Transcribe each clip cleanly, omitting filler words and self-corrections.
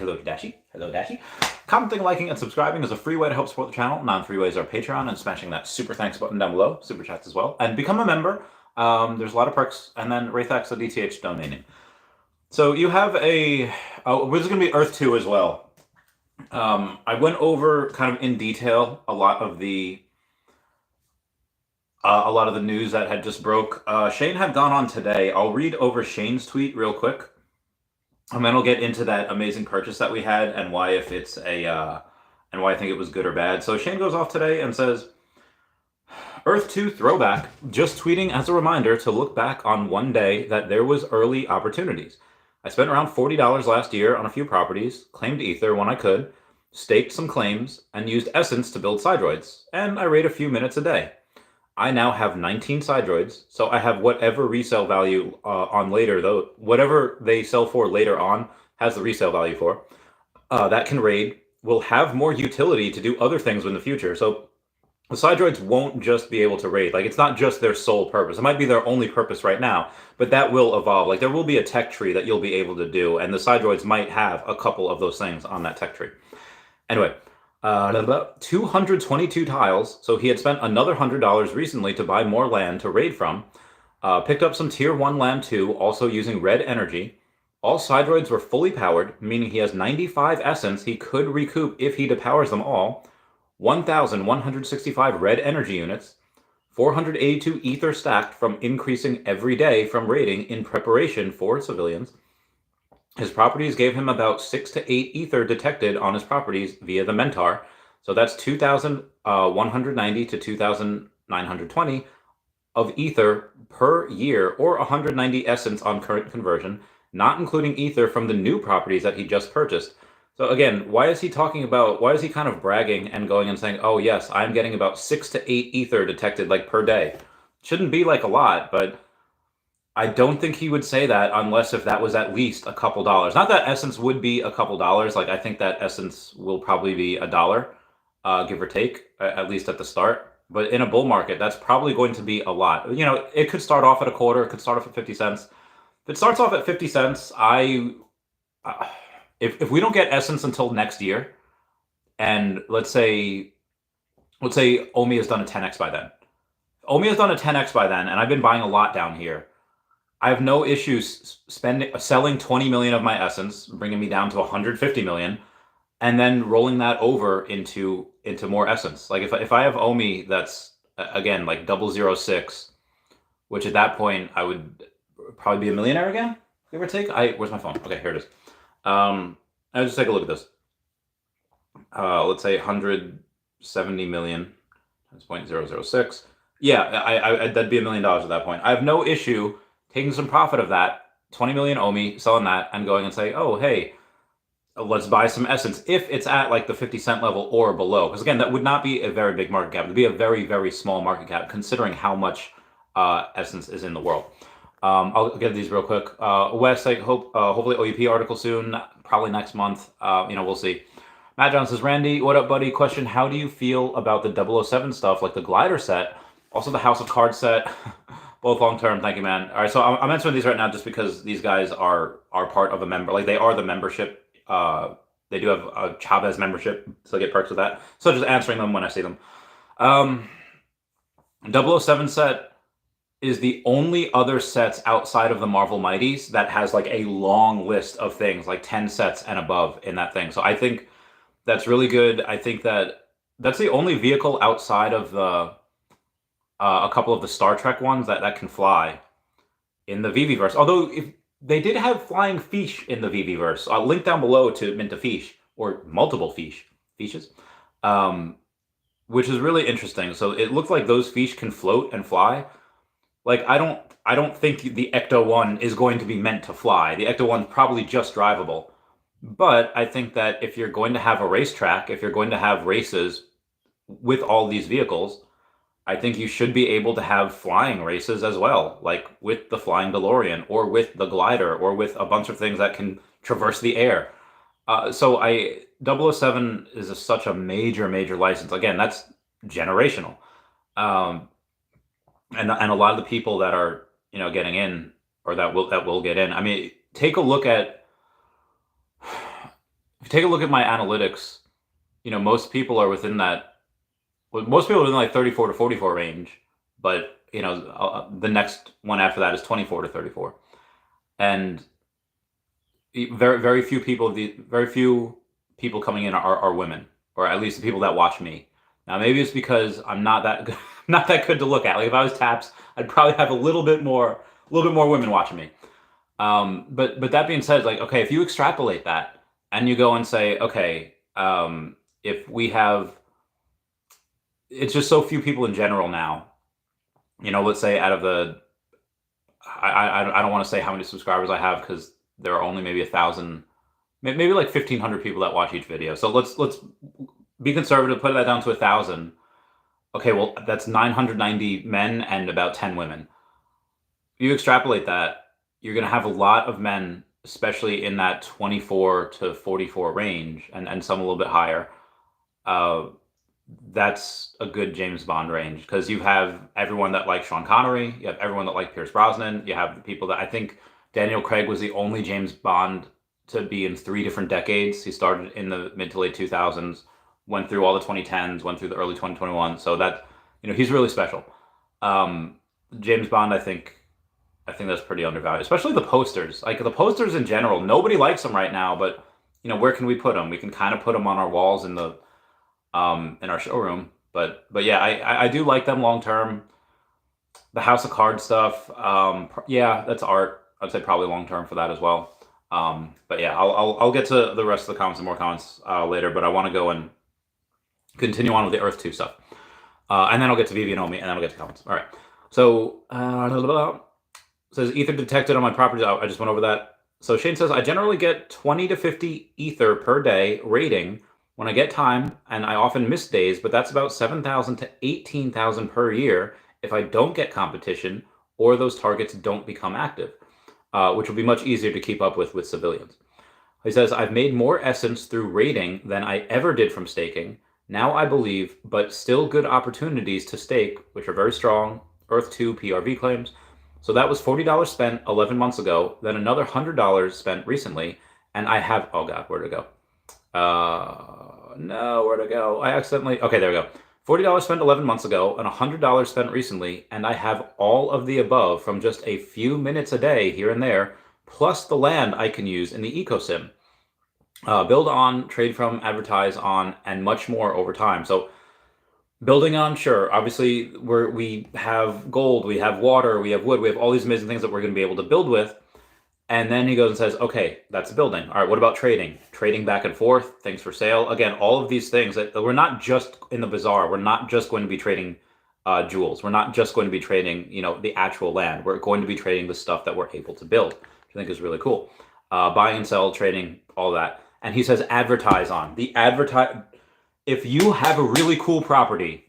hello to Dashi. Hello, Dashi. Commenting, liking, and subscribing is a free way to help support the channel. Non-free ways are Patreon and smashing that super thanks button down below, super chats as well, and become a member. There's a lot of perks, and then Wraithax the DTH donating. So you have a, this is going to be Earth 2 as well. I went over kind of in detail a lot of the news that had just broke. Shane had gone on today. I'll read over Shane's tweet real quick, and then I'll get into that amazing purchase that we had and why if it's a and why I think it was good or bad. So Shane goes off today and says, Earth 2 throwback, just tweeting as a reminder to look back on one day that there was early opportunities. I spent around $40 last year on a few properties, claimed Ether when I could, staked some claims, and used Essence to build Sidroids, and I rate a few minutes a day. I now have 19 Sidroids, so I have whatever resale value on later, though, whatever they sell for later on has the resale value for. That can raid, will have more utility to do other things in the future. So the Sidroids won't just be able to raid. Like, it's not just their sole purpose. It might be their only purpose right now, but that will evolve. Like, there will be a tech tree that you'll be able to do, and the Sidroids might have a couple of those things on that tech tree. Anyway, 222 tiles, so he had spent another $100 recently to buy more land to raid from. Picked up some tier 1 land too, also using red energy. All Sidroids were fully powered, meaning he has 95 essence he could recoup if he depowers them all. 1,165 red energy units. 482 ether stacked from increasing every day from raiding in preparation for civilians. His properties gave him about 6 to 8 ether detected on his properties via the Mentor. So that's 2,190 to 2,920 of ether per year, or 190 essence on current conversion, not including ether from the new properties that he just purchased. So again, why is he kind of bragging and going and saying, oh yes, I'm getting about 6 to 8 ether detected like per day? Shouldn't be like a lot, but I don't think he would say that unless if that was at least a couple dollars. Not that essence would be a couple dollars. Like, I think that essence will probably be $1, give or take, at least at the start. But in a bull market, that's probably going to be a lot. You know, it could start off at a quarter. It could start off at 50 cents. If it starts off at 50 cents, if we don't get essence until next year, and let's say OMI has done a 10x by then. OMI has done a 10x by then, and I've been buying a lot down here. I have no issues selling 20 million of my essence, bringing me down to 150 million, and then rolling that over into more essence. Like, if I have OMI that's again like 006, which at that point I would probably be a millionaire again, give or take. Where's my phone? Okay, here it is. I'll just take a look at this. Let's say 170 million times 0.006. Yeah, that'd be $1 million at that point. I have no issue taking some profit of that, 20 million OMI, selling that, and going and say, oh, hey, let's buy some essence if it's at like the 50 cent level or below. Because again, that would not be a very big market cap. It would be a very, very small market cap considering how much essence is in the world. I'll get these real quick. Wes, I hope, hopefully OUP article soon, probably next month. We'll see. Matt John says, Randy, what up, buddy? Question, how do you feel about the 007 stuff, like the glider set, also the House of Cards set? Both long-term, thank you, man. All right, so I'm answering these right now just because these guys are part of a member. Like, they are the membership. They do have a Chavez membership, so they get perks with that. So just answering them when I see them. 007 set is the only other sets outside of the Marvel Mighties that has like a long list of things, like 10 sets and above in that thing. So I think that's really good. I think that's the only vehicle outside of the a couple of the Star Trek ones that can fly in the Veveverse. Although if they did have flying Feesh in the Veveverse, I'll link down below to mint a Feesh, or multiple Feeshes, which is really interesting. So it looks like those Feesh can float and fly. Like, I don't think the Ecto 1 is going to be meant to fly. The Ecto 1 is probably just drivable. But I think that if you're going to have a racetrack, if you're going to have races with all these vehicles, I think you should be able to have flying races as well, like with the flying DeLorean or with the glider or with a bunch of things that can traverse the air. So 007 is such a major, major license. Again, that's generational. And a lot of the people that are, getting in, or that will get in. I mean, take a look at take a look at my analytics, most people are within that. Well, most people are within like 34 to 44 range, but the next one after that is 24 to 34, and very few people coming in are women, or at least the people that watch me. Now maybe it's because I'm not that good, not that good to look at. Like if I was Taps, I'd probably have a little bit more women watching me. But that being said, like, okay, if you extrapolate that and you go and say, okay, if we have, it's just so few people in general now, let's say out of the, I don't want to say how many subscribers I have because there are only maybe 1,000, maybe like 1,500 people that watch each video. So let's be conservative, put that down to 1,000. Okay, well, that's 990 men and about 10 women. You extrapolate that, you're going to have a lot of men, especially in that 24 to 44 range, and some a little bit higher. That's a good James Bond range, because you have everyone that likes Sean Connery, you have everyone that likes Pierce Brosnan, you have the people that, I think Daniel Craig was the only James Bond to be in 3 different decades. He started in the mid to late 2000s, went through all the 2010s, went through the early 2021. So that, he's really special. James Bond, I think that's pretty undervalued, especially the posters. Like the posters in general, nobody likes them right now, but where can we put them? We can kind of put them on our walls in our showroom. But yeah, I do like them long term. The House of Cards stuff, yeah, that's art. I'd say probably long term for that as well. But yeah, I'll get to the rest of the comments and more comments later. But I want to go and continue on with the Earth 2 stuff, and then I'll get to Veve and OMI, and then I'll get to comments. All right. So says ether detected on my property. I just went over that. So Shane says I generally get 20 to 50 ether per day rating when I get time, and I often miss days, but that's about 7,000 to 18,000 per year if I don't get competition or those targets don't become active, which will be much easier to keep up with civilians. He says, I've made more essence through rating than I ever did from staking. Now I believe, but still good opportunities to stake, which are very strong, Earth 2 PRV claims. So that was $40 spent 11 months ago, then another $100 spent recently, and I have, oh God, where'd it go? No, where'd it go? I accidentally, okay, there we go. $40 spent 11 months ago and $100 spent recently, and I have all of the above from just a few minutes a day here and there, plus the land I can use in the ecosim. Build on, trade from, advertise on, and much more over time. So building on, sure. Obviously, we have gold, we have water, we have wood, we have all these amazing things that we're going to be able to build with. And then he goes and says, okay, that's building. All right, what about trading? Trading back and forth, things for sale. Again, all of these things that we're not just in the bazaar. We're not just going to be trading jewels. We're not just going to be trading, the actual land. We're going to be trading the stuff that we're able to build, which I think is really cool. Buying and sell, trading, all that. And he says advertise on. If you have a really cool property,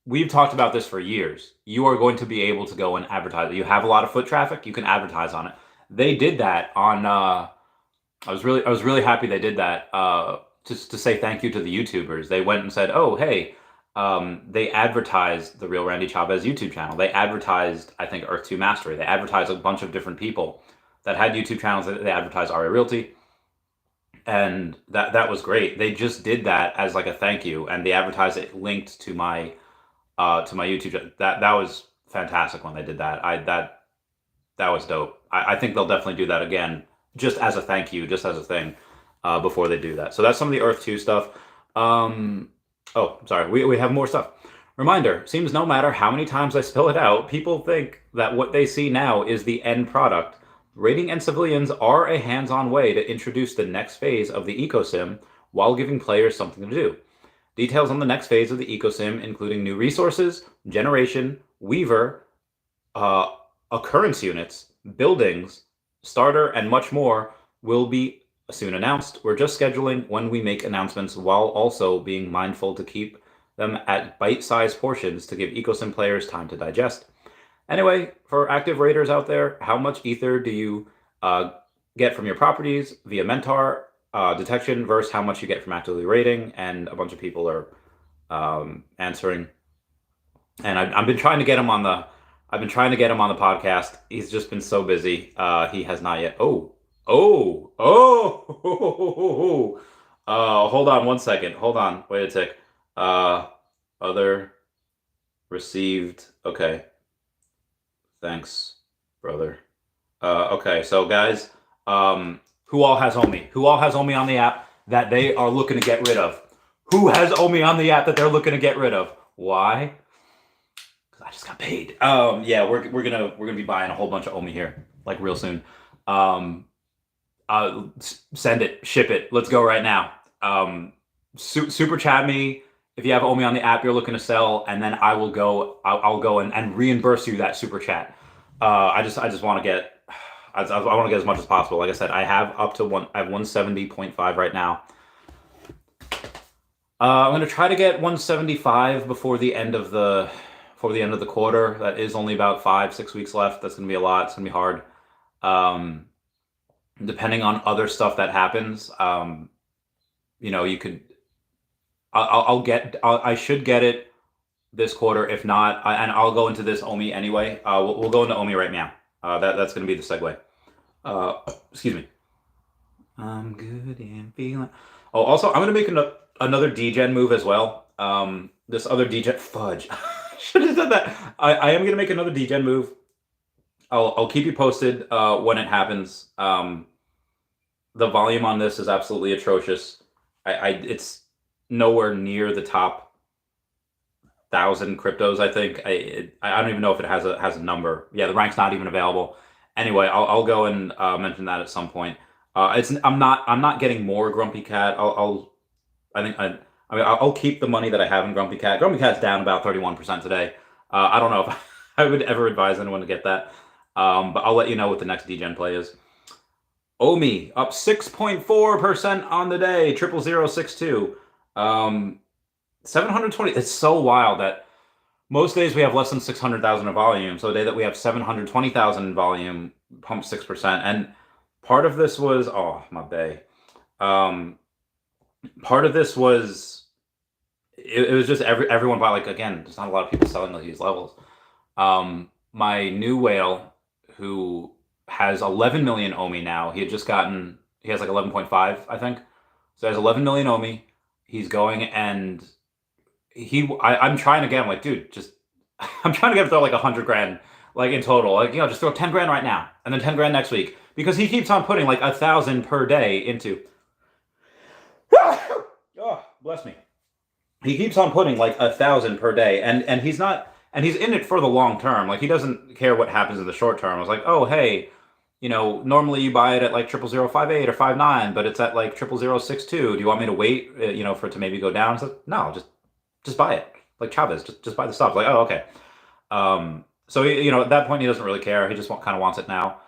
we've talked about this for years, you are going to be able to go and advertise. You have a lot of foot traffic, you can advertise on it. They did that on, I was really happy they did that, just to say thank you to the YouTubers. They went and said, oh, hey, they advertised the Real Randy Chavez YouTube channel. They advertised, I think, Earth 2 Mastery. They advertised a bunch of different people that had YouTube channels. They advertised Arya Realty. And that was great. They just did that as like a thank you, and they advertised it linked to my YouTube channel. That was fantastic when they did that. That was dope. I think they'll definitely do that again, just as a thank you, just as a thing, before they do that. So that's some of the Earth 2 stuff. Oh, sorry, we have more stuff. Reminder, seems no matter how many times I spell it out, people think that what they see now is the end product. Rating and civilians are a hands-on way to introduce the next phase of the ecosim while giving players something to do. Details on the next phase of the ecosim, including new resources, generation, weaver, occurrence units, buildings, starter, and much more, will be soon announced. We're just scheduling when we make announcements while also being mindful to keep them at bite-sized portions to give ecosim players time to digest. Anyway, for active raiders out there, how much ether do you get from your properties via Mentor detection versus how much you get from actively raiding? And a bunch of people are answering. And I've been trying to get him on the podcast. He's just been so busy. He has not yet. Hold on one second. Hold on. Wait a tick. Other received. Okay. Thanks, brother. Okay, so guys, who all has OMI? Who all has OMI on the app that they are looking to get rid of? Who has OMI on the app that they're looking to get rid of? Why? Because I just got paid. Yeah, we're gonna be buying a whole bunch of OMI here, like real soon. Send it, ship it. Let's go right now. Super chat me if you have OMI on the app you're looking to sell, and then I'll go and reimburse you that super chat. I just want to get. I want to get as much as possible. Like I said, I have up to I have 170.5 right now. I'm gonna try to get 175 before the end of the quarter. That is only about 5-6 weeks left. That's gonna be a lot. It's gonna be hard. Depending on other stuff that happens, you could. I should get it this quarter. If not, and I'll go into this OMI anyway. We'll go into OMI right now. That's going to be the segue. Excuse me. I'm good and feeling. Oh, also, I'm going to make another degen move as well. This other degen fudge. Should have said that. I am going to make another degen move. I'll keep you posted when it happens. The volume on this is absolutely atrocious. It's nowhere near the top 1,000 cryptos. I think I don't even know if it has a number. Yeah, the rank's not even available. Anyway, I'll go and mention that at some point. I'm not getting more Grumpy Cat. I'll keep the money that I have in Grumpy Cat. Grumpy Cat's down about 31% today. I don't know if I would ever advise anyone to get that. But I'll let you know what the next degen play is. OMI up 6.4% on the day. 00062. 720. It's so wild that most days we have less than 600,000 in volume. So a day that we have 720,000 in volume, pump 6%. And part of this was my bay. Part of this was it was just everyone bought. Like, again, there's not a lot of people selling at these levels. My new whale, who has 11 million OMI now. He has like 11.5, I think. So he has 11 million OMI. He's going and I'm trying to get him, like, dude, I'm trying to get him to throw like 100 grand, like, in total. Like, just throw 10 grand right now and then 10 grand next week, because he keeps on putting like 1,000 per day into. Oh, bless me. He keeps on putting like 1,000 per day, and he's in it for the long term. Like, he doesn't care what happens in the short term. I was like, oh, hey, normally you buy it at like 00058 or 59, but it's at like 00062. Do you want me to wait, for it to maybe go down? So, no, just buy it. Like Chavez, just buy the stuff. Like, oh, okay. So at that point he doesn't really care. He just kind of wants it now.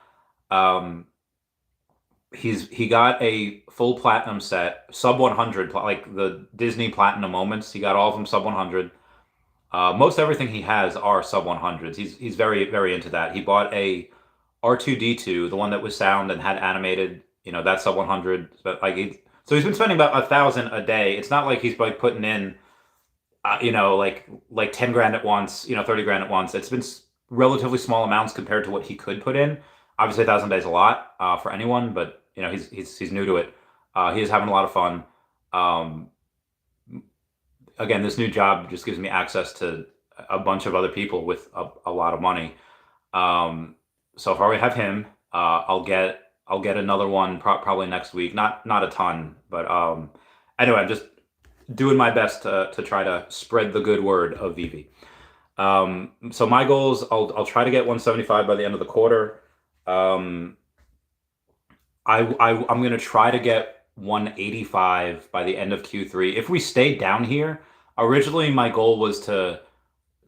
He got a full platinum set, sub 100, like the Disney Platinum Moments. He got all of them sub 100. Most everything he has are sub 100s. He's very, very into that. He bought a R2D2, the one that was sound and had animated. That's sub 100. But so he's been spending about 1,000 a day. It's not like he's like putting in, like 10 grand at once, 30 grand at once. It's been relatively small amounts compared to what he could put in. Obviously, 1,000 days is a lot for anyone, but he's new to it. He is having a lot of fun. Again, this new job just gives me access to a bunch of other people with a lot of money. So far we have him. I'll get another one probably next week. Not a ton, but anyway, I'm just doing my best to try to spread the good word of Veve. So my goals, I'll try to get 175 by the end of the quarter. I'm going to try to get 185 by the end of Q3. If we stay down here, originally my goal was to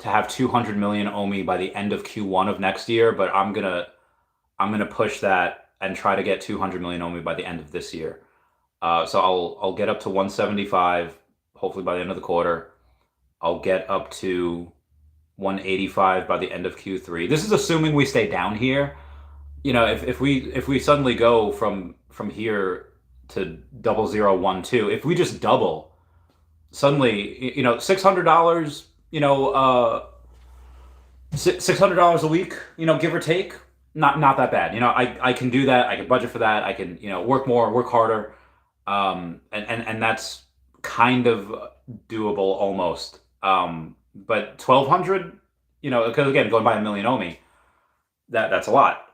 have 200 million OMI by the end of Q1 of next year, but I'm gonna push that and try to get 200 million OMI by the end of this year. So I'll get up to 175 hopefully by the end of the quarter. I'll get up to 185 by the end of Q3. This is assuming we stay down here. If we suddenly go from here to 0012, if we just double suddenly, $600, $600 a week, give or take, not that bad. I can do that. I can budget for that. I can, work more, work harder. And that's kind of doable almost. But 1,200, because again, going by a million OMI, that's a lot.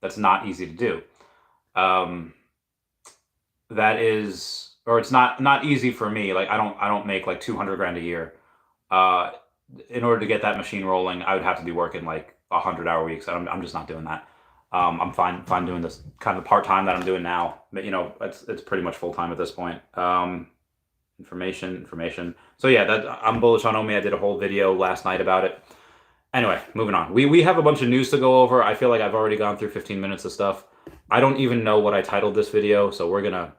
That's not easy to do. That is, or it's not easy for me. Like I don't make like 200 grand a year. Uh, in order to get that machine rolling, I would have to be working like 100-hour weeks. I'm just not doing that. I'm fine doing this kind of part time that I'm doing now. But it's pretty much full time at this point. Information. So yeah, I'm bullish on OMI. I did a whole video last night about it. Anyway, moving on. We have a bunch of news to go over. I feel like I've already gone through 15 minutes of stuff. I don't even know what I titled this video, so we're gonna.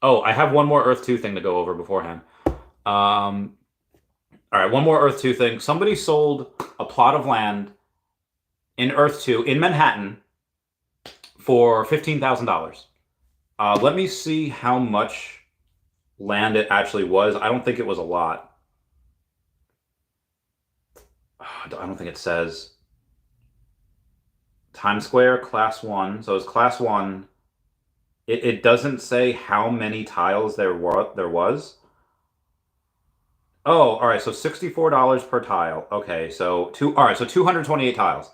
Oh, I have one more Earth 2 thing to go over beforehand. All right, one more Earth 2 thing. Somebody sold a plot of land in Earth 2 in Manhattan for $15,000. Let me see how much land it actually was. I don't think it was a lot. I don't think it says. Times Square, Class 1. So it's Class 1. It doesn't say how many tiles there was. Oh, all right. So $64 per tile. Okay, so 228 tiles.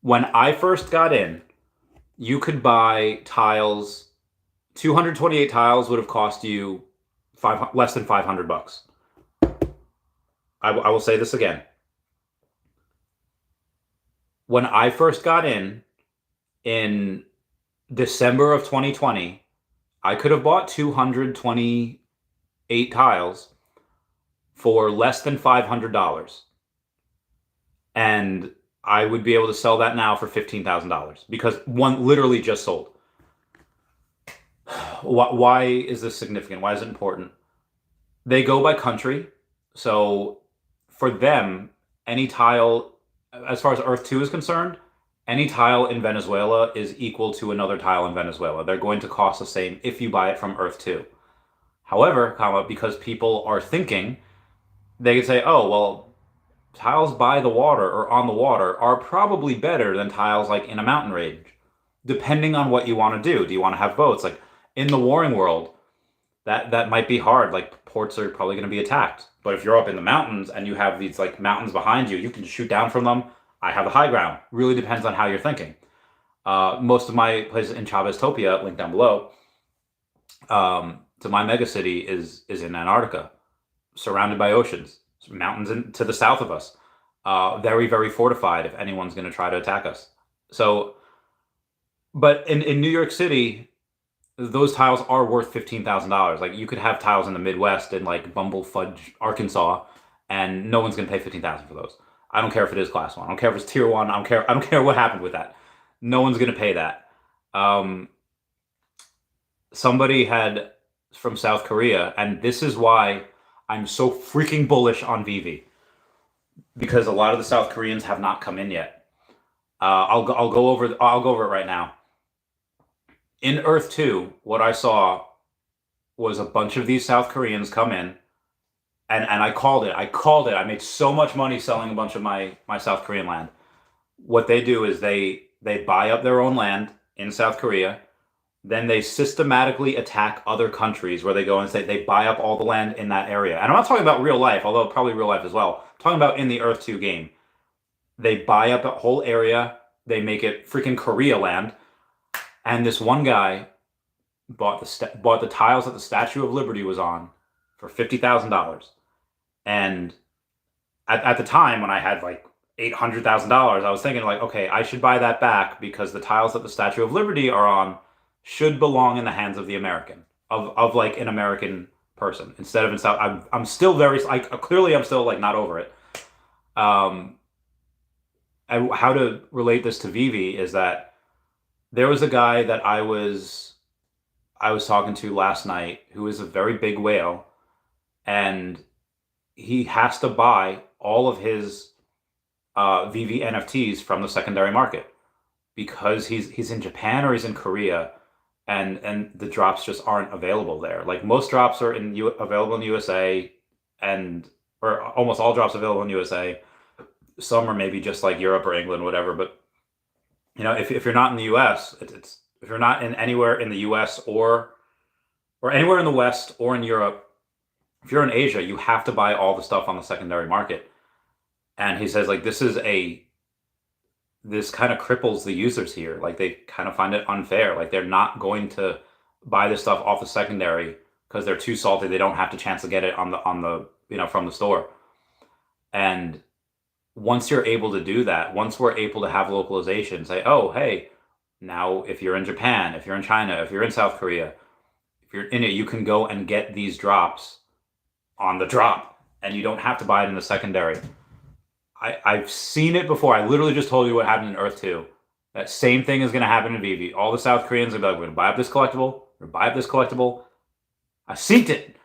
When I first got in, you could buy tiles. 228 tiles would have cost you less than $500. I will say this again. When I first got in December of 2020, I could have bought 228 tiles for less than $500. And I would be able to sell that now for $15,000 because one literally just sold. Why is this significant? Why is it important? They go by country. So for them, any tile, as far as Earth 2 is concerned, any tile in Venezuela is equal to another tile in Venezuela. They're going to cost the same if you buy it from Earth 2. However, because people are thinking, they could say, oh, well, tiles by the water or on the water are probably better than tiles like in a mountain range, depending on what you want to do. Do you want to have boats? Like in the warring world, that might be hard. Like ports are probably going to be attacked. But if you're up in the mountains and you have these like mountains behind you, you can shoot down from them. I have the high ground. Really depends on how you're thinking. Most of my places in Chaveztopia, link down below, to my megacity is in Antarctica, surrounded by oceans, mountains to the south of us, very, very fortified if anyone's going to try to attack us. So, but in New York City, those tiles are worth $15,000. Like you could have tiles in the Midwest in like Bumblefudge, Arkansas, and no one's going to pay $15,000 for those. I don't care if it is Class 1. I don't care if it's Tier 1. I don't care what happened with that. No one's going to pay that. Somebody had from South Korea, and this is why I'm so freaking bullish on Veve, because a lot of the South Koreans have not come in yet. I'll go over it right now. In Earth 2, what I saw was a bunch of these South Koreans come in, and I called it. I made so much money selling a bunch of my South Korean land. What they do is they buy up their own land in South Korea, then they systematically attack other countries where they go and say they buy up all the land in that area. And I'm not talking about real life, although probably real life as well. I'm talking about in the Earth 2 game. They buy up a whole area, they make it freaking Korea land, and this one guy bought the tiles that the Statue of Liberty was on for $50,000. And at the time when I had like $800,000, I was thinking like, okay, I should buy that back because the tiles that the Statue of Liberty are on should belong in the hands of the American, of like an American person instead of in South. I'm still clearly I'm still like not over it. How to relate this to Veve is that there was a guy that I was talking to last night who is a very big whale, and he has to buy all of his Veve NFTs from the secondary market because he's in Japan or he's in Korea, and the drops just aren't available there. Like most drops are available in USA, or almost all drops available in USA. Some are maybe just like Europe or England, whatever. But if you're not in the US, if you're not in anywhere in the US or anywhere in the West or in Europe, if you're in Asia, you have to buy all the stuff on the secondary market. And he says, like, this kind of cripples the users here. Like, they kind of find it unfair. Like, they're not going to buy this stuff off the secondary because they're too salty. They don't have the chance to get it on the from the store. And once you're able to do that, once we're able to have localization, say, oh, hey, now if you're in Japan, if you're in China, if you're in South Korea, if you're in it, you can go and get these drops on the drop, and you don't have to buy it in the secondary. I've seen it before. I literally just told you what happened in Earth 2. That same thing is going to happen in Veve. All the South Koreans are like, we're going to buy up this collectible. We're going to buy up this collectible. I seen it.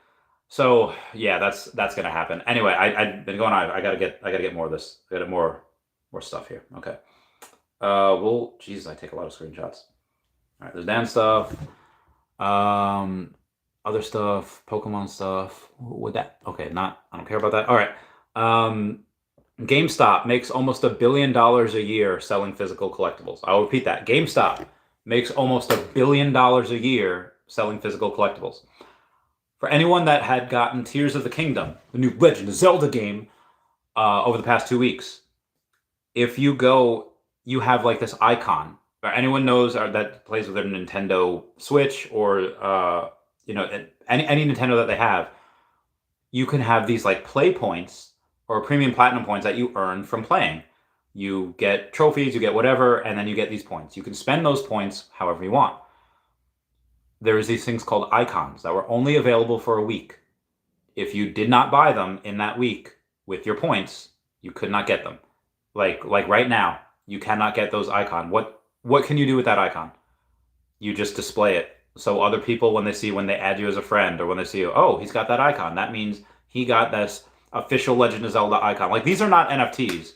So yeah, that's going to happen. Anyway, I've been going on. I gotta get more of this. I got more stuff here. Okay. Well, geez, I take a lot of screenshots. All right, there's Dan stuff. Other stuff, Pokemon stuff. With that, okay, I don't care about that. All right. GameStop makes almost $1 billion a year selling physical collectibles. I'll repeat that. GameStop makes almost $1 billion a year selling physical collectibles. For anyone that had gotten Tears of the Kingdom, the new Legend of Zelda game, over the past 2 weeks, if you go, you have like this icon. Or anyone knows that plays with their Nintendo Switch or any Nintendo that they have, you can have these like play points or premium platinum points that you earn from playing. You get trophies, you get whatever, and then you get these points. You can spend those points however you want. There's these things called icons that were only available for a week. If you did not buy them in that week with your points, you could not get them. Like right now, you cannot get those icons. What can you do with that icon? You just display it. So other people, when they add you as a friend, or when they see you, oh, he's got that icon, that means he got this official Legend of Zelda icon. Like, these are not NFTs.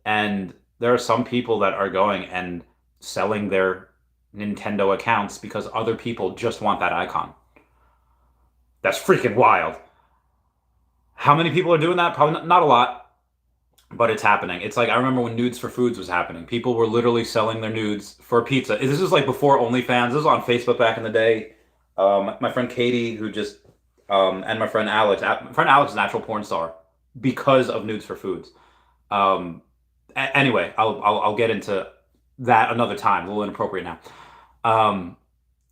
And there are some people that are going and selling their Nintendo accounts because other people just want that icon. That's freaking wild. How many people are doing that? Probably not a lot, but it's happening. It's like, I remember when Nudes for Foods was happening. People were literally selling their nudes for pizza. This is like before OnlyFans. This was on Facebook back in the day. My friend Katie, who just, and my friend Alex. My friend Alex is an actual porn star because of Nudes for Foods. Anyway, I'll get into that another time. A little inappropriate now.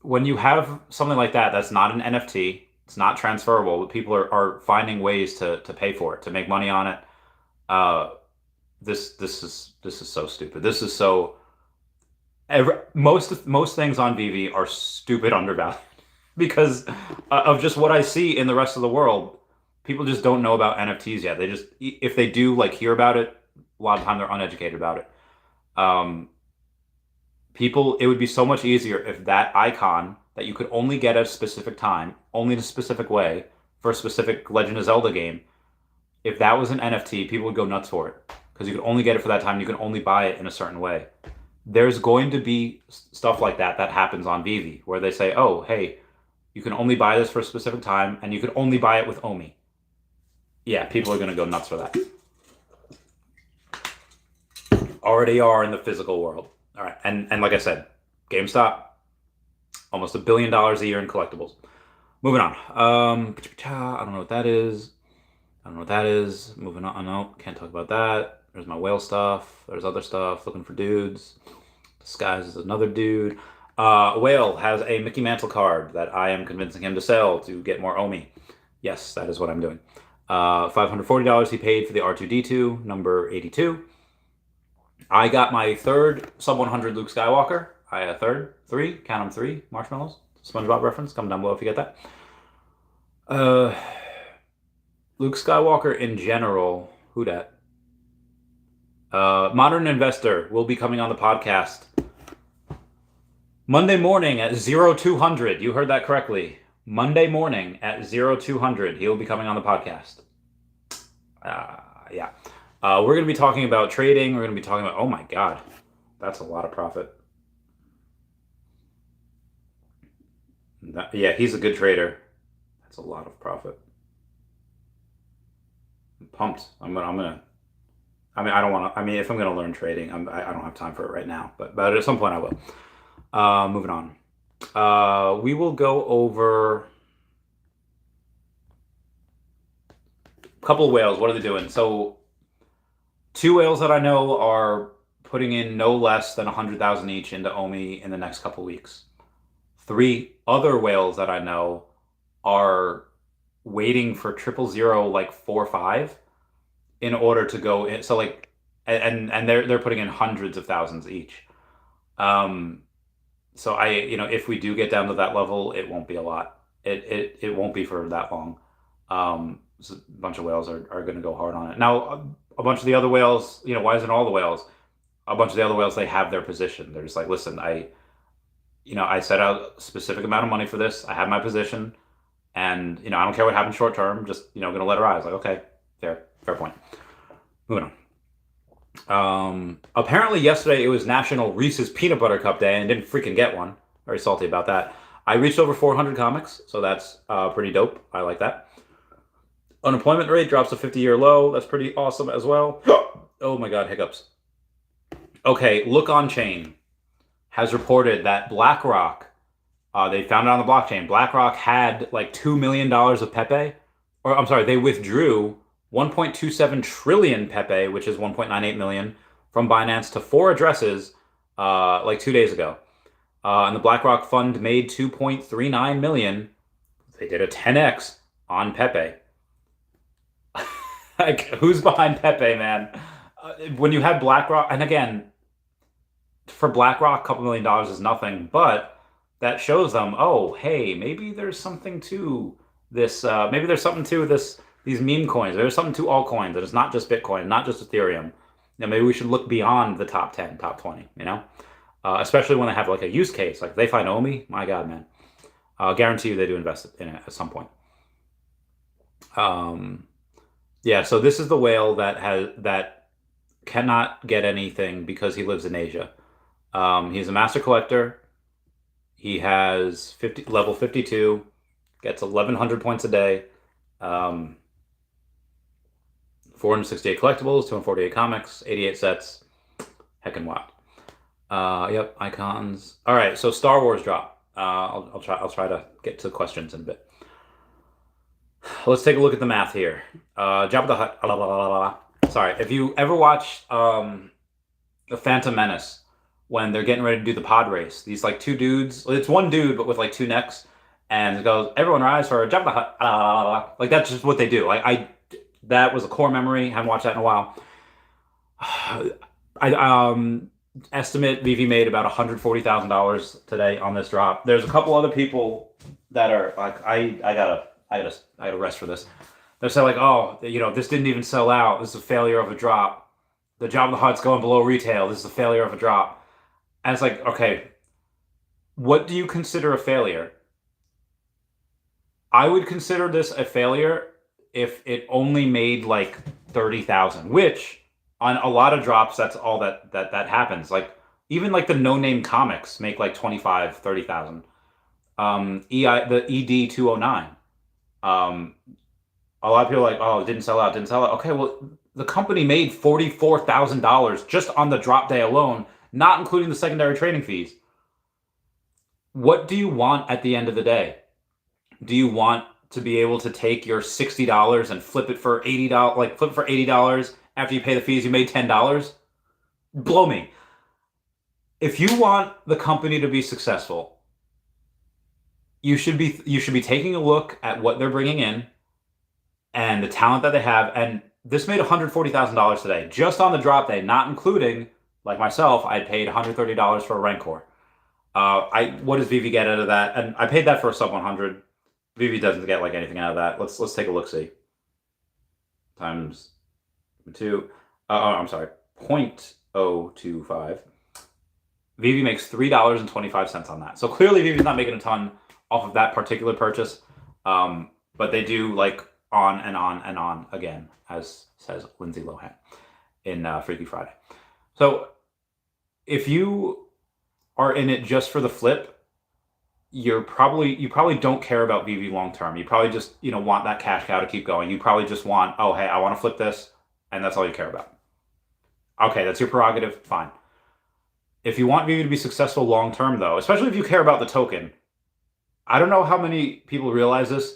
When you have something like that, that's not an NFT. It's not transferable. People are finding ways to pay for it, to make money on it. This is so stupid. This is so. Most things on Veve are stupid undervalued because of just what I see in the rest of the world. People just don't know about NFTs yet. They just, if they do like hear about it, a lot of the time they're uneducated about it. It would be so much easier if that icon that you could only get at a specific time, only in a specific way, for a specific Legend of Zelda game, if that was an NFT, people would go nuts for it. Because you could only get it for that time, and you can only buy it in a certain way. There's going to be stuff like that happens on Veve, where they say, oh, hey, you can only buy this for a specific time, and you can only buy it with OMI. Yeah, people are going to go nuts for that. Already are in the physical world. All right, and like I said, GameStop, almost $1 billion a year in collectibles. Moving on. I don't know what that is. Moving on. No, can't talk about that. There's my whale stuff. There's other stuff. Looking for dudes. Disguise as another dude. Whale has a Mickey Mantle card that I am convincing him to sell to get more OMI. Yes, that is what I'm doing. $540 he paid for the R2-D2, number 82. I got my third sub 100 Luke Skywalker. Three, count them, 3 marshmallows. SpongeBob reference, comment down below if you get that. Luke Skywalker in general, who dat? Modern Investor will be coming on the podcast Monday morning at 0200. You heard that correctly. Monday morning at 0200. He'll be coming on the podcast. Yeah. We're going to be talking about trading. We're going to be talking about, oh my God, that's a lot of profit. Yeah, he's a good trader. That's a lot of profit. I'm pumped. I don't want to, if I'm going to learn trading, I don't have time for it right now, but at some point I will. Moving on. We will go over a couple of whales. What are they doing? So 2 whales that I know are putting in no less than 100,000 each into OMI in the next couple of weeks. 3 other whales that I know are waiting for 000 like 4 or 5 in order to go in. So like, and they're putting in hundreds of thousands each. So if we do get down to that level, it won't be a lot. It won't be for that long. So a bunch of whales are going to go hard on it. Now, a bunch of the other whales, why isn't all the whales? A bunch of the other whales, they have their position. They're just like, listen, I set out a specific amount of money for this. I have my position, and I don't care what happens short term. Just going to let her rise. Like, okay, fair point. Moving on. Apparently yesterday it was National Reese's Peanut Butter Cup Day, and didn't freaking get one. Very salty about that. I reached over 400 comics, so that's pretty dope. I like that. Unemployment rate drops to 50-year low. That's pretty awesome as well. Oh my God, hiccups. Okay, Look On Chain has reported that BlackRock, they found it on the blockchain. BlackRock had like $2 million of Pepe, or I'm sorry, they withdrew 1.27 trillion Pepe, which is 1.98 million, from Binance to 4 addresses like 2 days ago. And the BlackRock fund made 2.39 million. They did a 10x on Pepe. Like, who's behind Pepe, man? When you have BlackRock, and again, for BlackRock, a couple $1 million is nothing, but that shows them, oh, hey, maybe there's something to this. Maybe there's something to these meme coins. There's something to altcoins. That it's not just Bitcoin, not just Ethereum. Maybe we should look beyond the top 10, top 20. Especially when they have like a use case. Like, they find OMI, my God, man. I'll guarantee you they do invest in it at some point. Yeah, so this is the whale that cannot get anything because he lives in Asia. He's a master collector. He has level 52, gets 1,100 points a day, 468 collectibles, 248 comics, 88 sets. Heckin' wild. Yep, icons. All right, so Star Wars drop. I'll try to get to questions in a bit. Let's take a look at the math here. Jabba the Hutt. Sorry, if you ever watch The Phantom Menace, when they're getting ready to do the pod race, these like 2 dudes, it's one dude but with like 2 necks, and it goes, everyone rise for Jabba the Hutt. Like, that's just what they do. Like, that was a core memory. Haven't watched that in a while. I estimate Veve made about $140,000 today on this drop. There's a couple other people that are like, I gotta rest for this. They're saying like, oh, this didn't even sell out. This is a failure of a drop. The Jabba the Hutt's going below retail. This is a failure of a drop. And it's like, okay, what do you consider a failure? I would consider this a failure if it only made like 30,000, which on a lot of drops, that's all that happens. Like, even like the no-name comics make like 25, 30,000. The ED 209. A lot of people are like, oh, it didn't sell out. Okay, well, the company made $44,000 just on the drop day alone, not including the secondary trading fees. What do you want at the end of the day? Do you want to be able to take your $60 and flip it for $80, like flip it for $80 after you pay the fees? You made $10. Blow me. If you want the company to be successful, you should be taking a look at what they're bringing in and the talent that they have. And this made $140,000 today, just on the drop day, not including, like myself, I paid $130 for a Rancor. What does Veve get out of that? And I paid that for a sub 100. Veve doesn't get like anything out of that. Let's take a look. See, times 2. I'm sorry, 0.025. Veve makes $3.25 on that. So clearly Veve's not making a ton off of that particular purchase. But they do like on and on and on again, as says Lindsay Lohan in Freaky Friday. So if you are in it just for the flip, you probably don't care about Veve long term. You probably just want that cash cow to keep going. You probably just want, oh hey, I want to flip this, and that's all you care about. Okay, that's your prerogative. Fine. If you want Veve to be successful long term, though, especially if you care about the token, I don't know how many people realize this.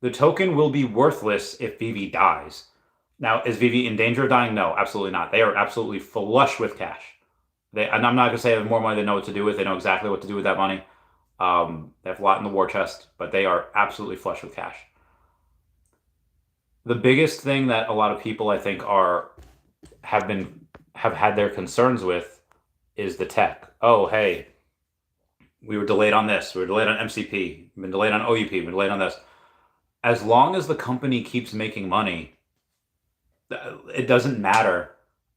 The token will be worthless if Veve dies. Now, is Veve in danger of dying? No, absolutely not. They are absolutely flush with cash. And I'm not going to say they have more money they know what to do with. They know exactly what to do with that money. They have a lot in the war chest, but they are absolutely flush with cash. The biggest thing that a lot of people, I think, have had their concerns with is the tech. Oh, hey, we were delayed on this. We were delayed on MCP. We've been delayed on OUP. We've been delayed on this. As long as the company keeps making money, it doesn't matter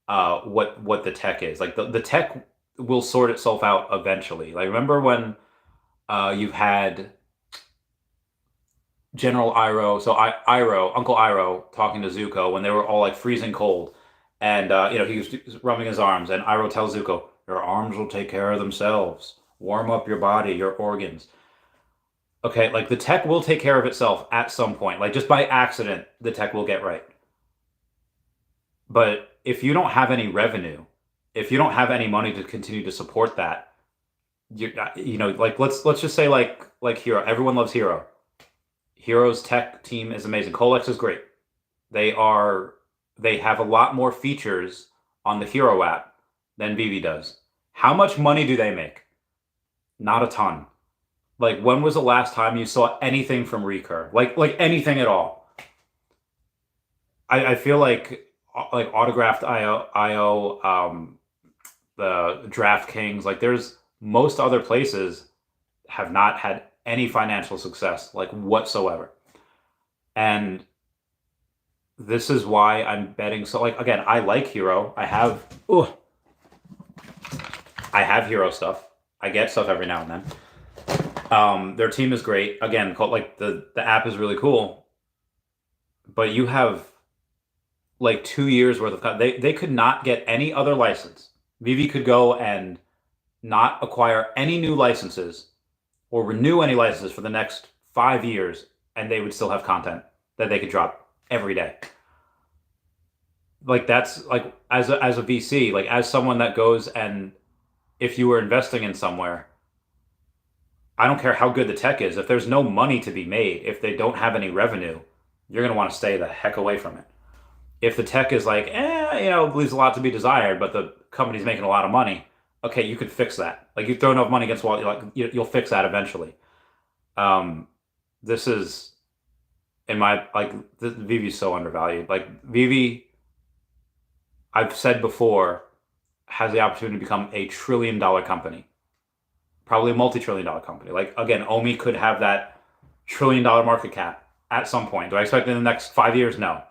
what the tech is. Like the tech will sort itself out eventually. Like remember when you've had General Iroh, so Uncle Iroh talking to Zuko when they were all like freezing cold, and he was rubbing his arms, and Iroh tells Zuko, "Your arms will take care of themselves. Warm up your body, your organs." Okay, like the tech will take care of itself at some point. Like just by accident, the tech will get right. But if you don't have any revenue, if you don't have any money to continue to support that, like let's just say like Hero. Everyone loves Hero. Hero's tech team is amazing. Colex is great. They have a lot more features on the Hero app than Veve does. How much money do they make? Not a ton. Like when was the last time you saw anything from Recur? Like anything at all? I feel like Autographed IO, the DraftKings, like there's most other places have not had any financial success like whatsoever. And this is why I'm betting. So like, again, I like Hero. I have Hero stuff. I get stuff every now and then. Their team is great. Again, like the app is really cool, but you have like 2 years worth of they could not get any other license. Veve could go and not acquire any new licenses or renew any licenses for the next 5 years, and they would still have content that they could drop every day. Like that's like as a VC, like as someone that goes and if you were investing in somewhere, I don't care how good the tech is. If there's no money to be made, if they don't have any revenue, you're going to want to stay the heck away from it. If the tech is like, leaves a lot to be desired, but the company's making a lot of money, okay, you could fix that. Like you throw enough money against the wall, you'll fix that eventually. This is, Veve is so undervalued. Like Veve, I've said before, has the opportunity to become a $1 trillion company. Probably a multi-trillion-dollar company. Like, again, OMI could have that $1 trillion market cap at some point. Do I expect it in the next 5 years? No.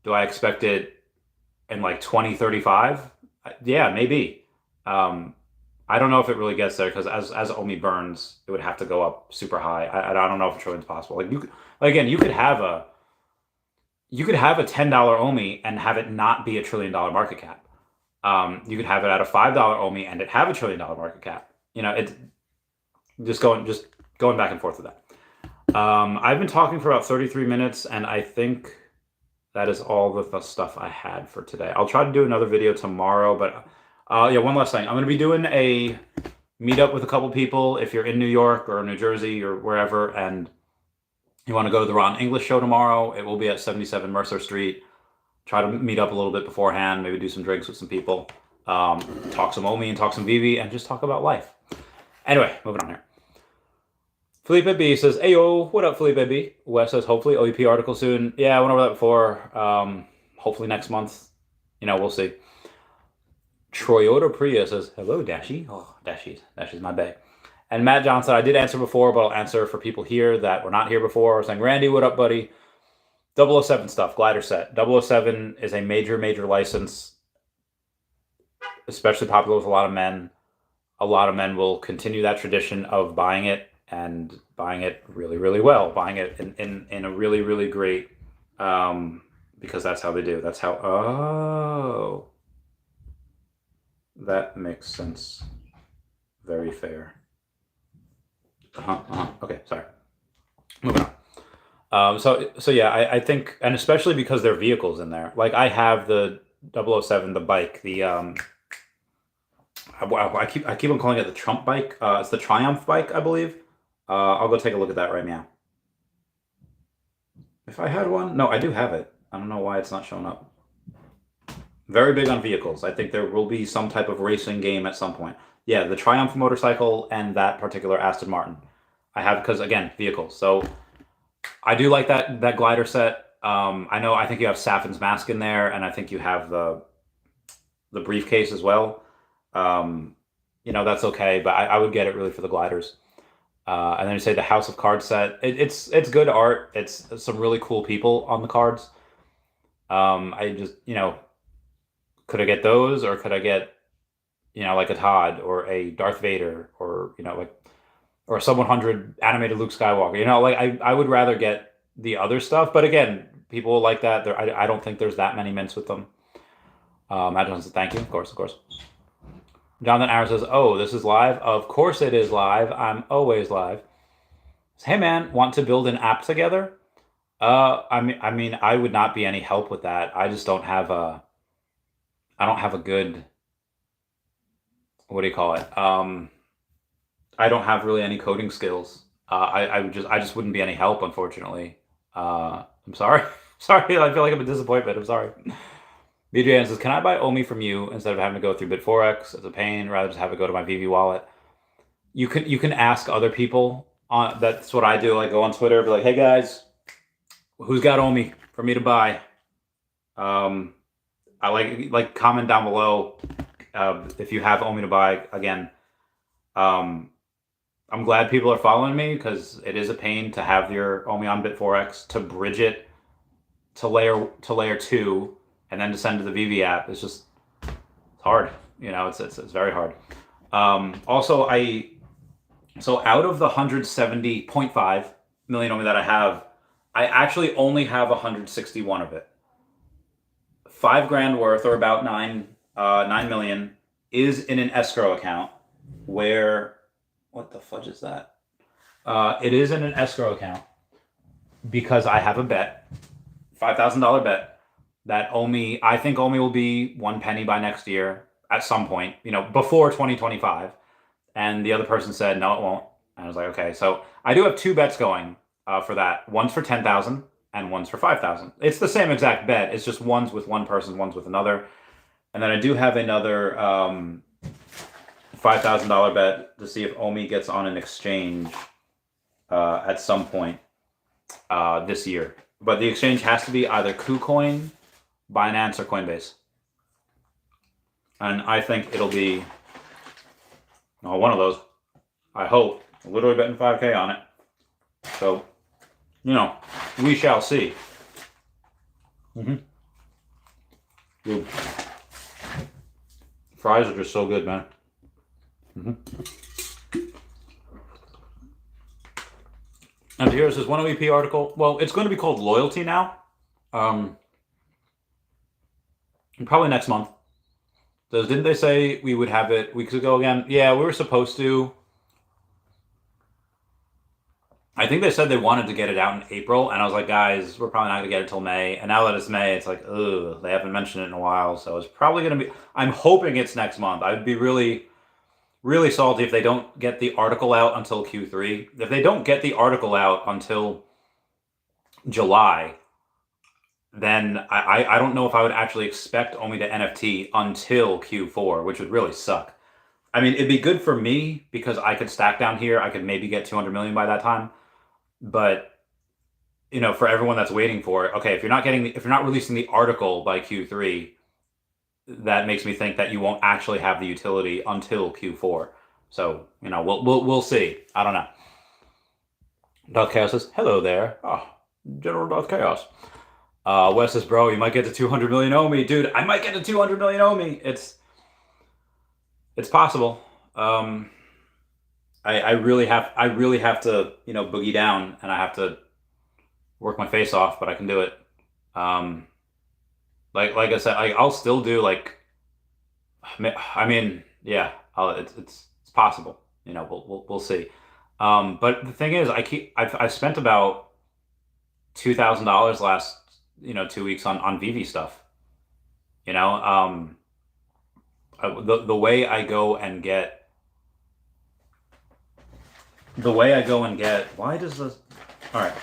Do I expect it in like 2035? Yeah, maybe. I don't know if it really gets there because as OMI burns, it would have to go up super high. I don't know if $1 trillion is possible. Like you could have a $10 OMI and have it not be a $1 trillion market cap. You could have it at a $5 OMI and it have a $1 trillion market cap. It's just going back and forth with that. I've been talking for about 33 minutes, and I think that is all the stuff I had for today. I'll try to do another video tomorrow, but one last thing. I'm going to be doing a meetup with a couple people. If you're in New York or New Jersey or wherever, and you want to go to the Ron English show tomorrow, it will be at 77 Mercer Street. Try to meet up a little bit beforehand, maybe do some drinks with some people, talk some OMI and talk some Veve, and just talk about life. Anyway, moving on here. Felipe B says, "Ayo, what up, Felipe B?" Wes says, "Hopefully OEP article soon." Yeah, I went over that before. Hopefully next month. We'll see. Troyota Priya says, "Hello, Dashi." Oh, Dashi's my bae. And Matt Johnson, I did answer before, but I'll answer for people here that were not here before. Saying, "Randy, what up, buddy?" 007 stuff, glider set. 007 is a major license, especially popular with a lot of men. A lot of men will continue that tradition of buying it and buying it really, really well, buying it in a really, really great, because that's how they do. That's how, that makes sense. Very fair. Okay, sorry. Moving on. So yeah, I think, and especially because there are vehicles in there. Like I have the 007, the bike, the I keep on calling it the Trump bike. It's the Triumph bike, I believe. I'll go take a look at that right now. If I had one, no, I do have it. I don't know why it's not showing up. Very big on vehicles. I think there will be some type of racing game at some point. Yeah, the Triumph motorcycle and that particular Aston Martin. I have because again, vehicles. So I do like that glider set. I think you have Safin's mask in there, and I think you have the briefcase as well. That's okay, but I would get it really for the gliders. And then you say the House of Cards set. It's good art. It's some really cool people on the cards. I just could I get those, or could I get like a Todd or a Darth Vader, or or a sub 100 animated Luke Skywalker. I would rather get the other stuff, but again, people will like that. I don't think there's that many mints with them. Matt Johnson, thank you. Of course. Jonathan Arrow says, "Oh, this is live. Of course it is live. I'm always live." Hey man, want to build an app together? I would not be any help with that. I just don't have I don't have a good, what do you call it? I don't have really any coding skills. I just wouldn't be any help, unfortunately. I'm sorry. Sorry, I feel like I'm a disappointment. I'm sorry. BJN says, "Can I buy OMI from you instead of having to go through Bit4X? It's a pain. Rather just have it go to my Veve wallet." You can ask other people. That's what I do. I go on Twitter, be like, "Hey guys, who's got OMI for me to buy?" I like comment down below if you have OMI to buy. Again, I'm glad people are following me because it is a pain to have your OMI on Bit4X, to bridge it to layer 2 and then to send to the Veve app. It's hard. It's very hard. Also, so out of the 170.5 million OMI that I have, I actually only have 161 of it. $5,000 worth, or about 9 million, is in an escrow account where, what the fudge is that? It is in an escrow account because I have a bet, $5,000 bet, that I think OMI will be 1 penny by next year at some point, before 2025. And the other person said, no, it won't. And I was like, okay. So I do have 2 bets going for that. One's for 10,000 and one's for 5,000. It's the same exact bet. It's just one's with one person, one's with another. And then I do have another $5,000 bet to see if OMI gets on an exchange at some point this year. But the exchange has to be either KuCoin, Binance, or Coinbase. And I think it'll be one of those. I hope. I'm literally betting 5K on it. So, we shall see. Dude. Fries are just so good, man. And here says, one OEP article. Well, it's going to be called Loyalty now. Probably next month. So didn't they say we would have it weeks ago again? Yeah, we were supposed to. I think they said they wanted to get it out in April, and I was like, guys, we're probably not going to get it till May. And now that it's May, it's like, ugh, they haven't mentioned it in a while. So it's probably going to be, I'm hoping it's next month. I'd be really, really salty if they don't get the article out until Q3. If they don't get the article out until July, then I don't know if I would actually expect OMI to NFT until Q4, which would really suck. I mean, it'd be good for me because I could stack down here. I could maybe get 200 million by that time. But, for everyone that's waiting for it, okay, if you're not releasing the article by Q3, that makes me think that you won't actually have the utility until Q4. So, we'll see. I don't know. Darth Chaos says, hello there. Oh, General Darth Chaos. Wes says, bro, you might get to 200 million OMI. Dude, I might get to 200 million OMI. It's possible. I really have to, boogie down, and I have to work my face off, but I can do it. Like I said, I'll still do yeah, it's possible. We'll see. But the thing is, I've spent about $2,000 last 2 weeks on Veve stuff. the way I go and get why does this all right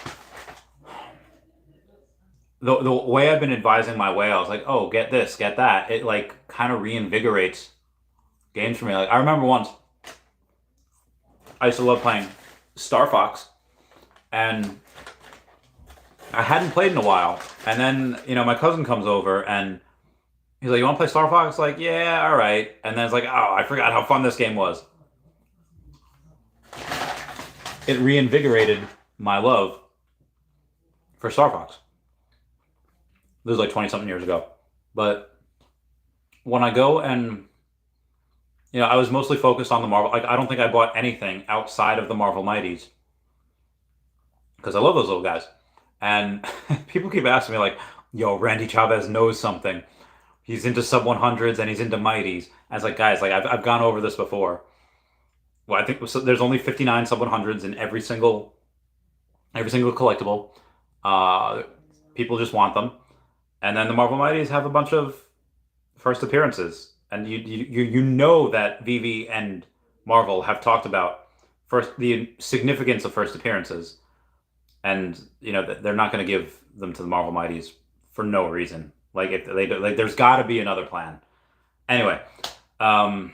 the way I've been advising my whales, like, oh, get this, get that, it like kind of reinvigorates games for me. Like I remember once I used to love playing Star Fox, and I hadn't played in a while. And then, my cousin comes over and he's like, "You want to play Star Fox?" Like, yeah, all right. And then it's like, oh, I forgot how fun this game was. It reinvigorated my love for Star Fox. This was like 20 something years ago. But when I go and, I was mostly focused on the Marvel. Like, I don't think I bought anything outside of the Marvel Mighties because I love those little guys. And people keep asking me, like, yo, Randy Chavez knows something. He's into sub 100s and he's into Mighties. And it's like, guys, like, I've gone over this before. Well, I think there's only 59 sub 100s in every single collectible. People just want them. And then the Marvel Mighties have a bunch of first appearances. And you know that Veve and Marvel have talked about the significance of first appearances. And they're not going to give them to the Marvel Mighties for no reason. Like if they do, like there's got to be another plan. Anyway, but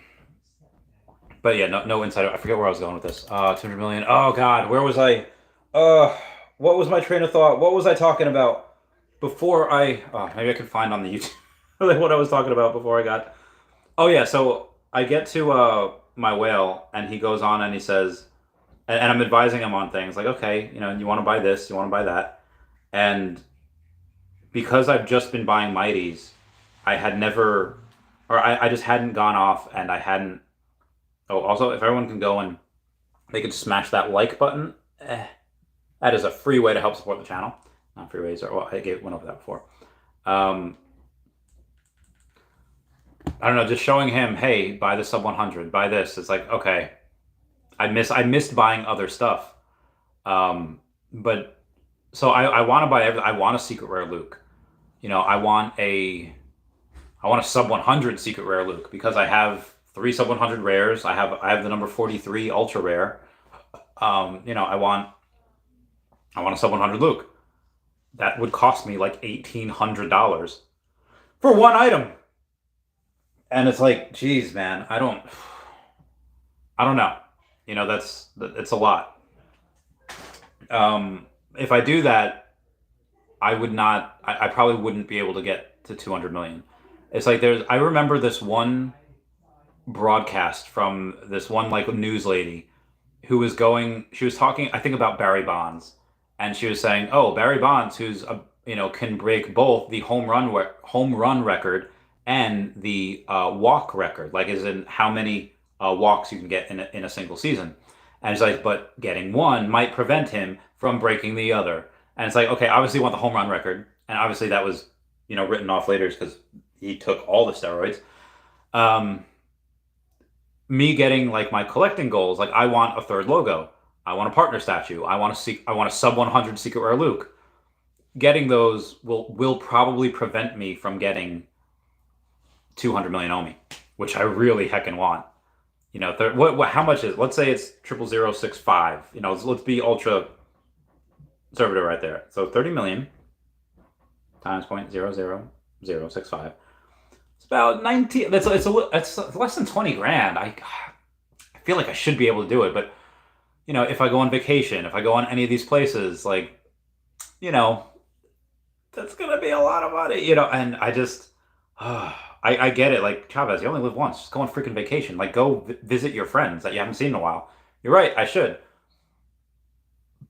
yeah, no insight. I forget where I was going with this. 200 million. Oh God, where was I? What was my train of thought? What was I talking about before I? Maybe I could find on the YouTube like what I was talking about before I got. Oh yeah, so I get to my whale, and he goes on and he says. And I'm advising him on things like, okay, you want to buy this, you want to buy that. And because I've just been buying Mighties, I just hadn't gone off and I hadn't. Oh, also, if everyone can go and they could smash that like button, that is a free way to help support the channel. Not free ways, well, I went over that before. I don't know, just showing him, hey, buy the sub 100, buy this. It's like, okay. I missed buying other stuff, but so I want to buy everything. I want a secret rare Luke, I want a sub 100 secret rare Luke because I have 3 sub 100 rares. I have the number 43 ultra rare. I want a sub 100 Luke. That would cost me like $1,800 for one item, and it's like, geez, man, I don't know. It's a lot. If I do that, I probably wouldn't be able to get to 200 million. It's like I remember this one broadcast from this one like news lady she was talking, I think, about Barry Bonds. And she was saying, oh, Barry Bonds, who's, can break both the home run record and the walk record, like as in how many walks you can get in a single season. And it's like, but getting one might prevent him from breaking the other. And it's like, okay, obviously you want the home run record. And obviously that was, written off later because he took all the steroids. Me getting like my collecting goals, like I want a third logo. I want a partner statue. I want a sub 100 secret rare Luke. Getting those will probably prevent me from getting 200 million OMI, which I really heckin' want. How much is? Let's say it's 00065. Let's be ultra conservative right there. So 30 million times 0.00065. It's about 19. It's less than 20 grand. I feel like I should be able to do it, but if I go on vacation, if I go on any of these places, like, that's gonna be a lot of money. And I just. I get it. Like, Chavez, you only live once. Just go on freaking vacation. Like, go visit your friends that you haven't seen in a while. You're right. I should.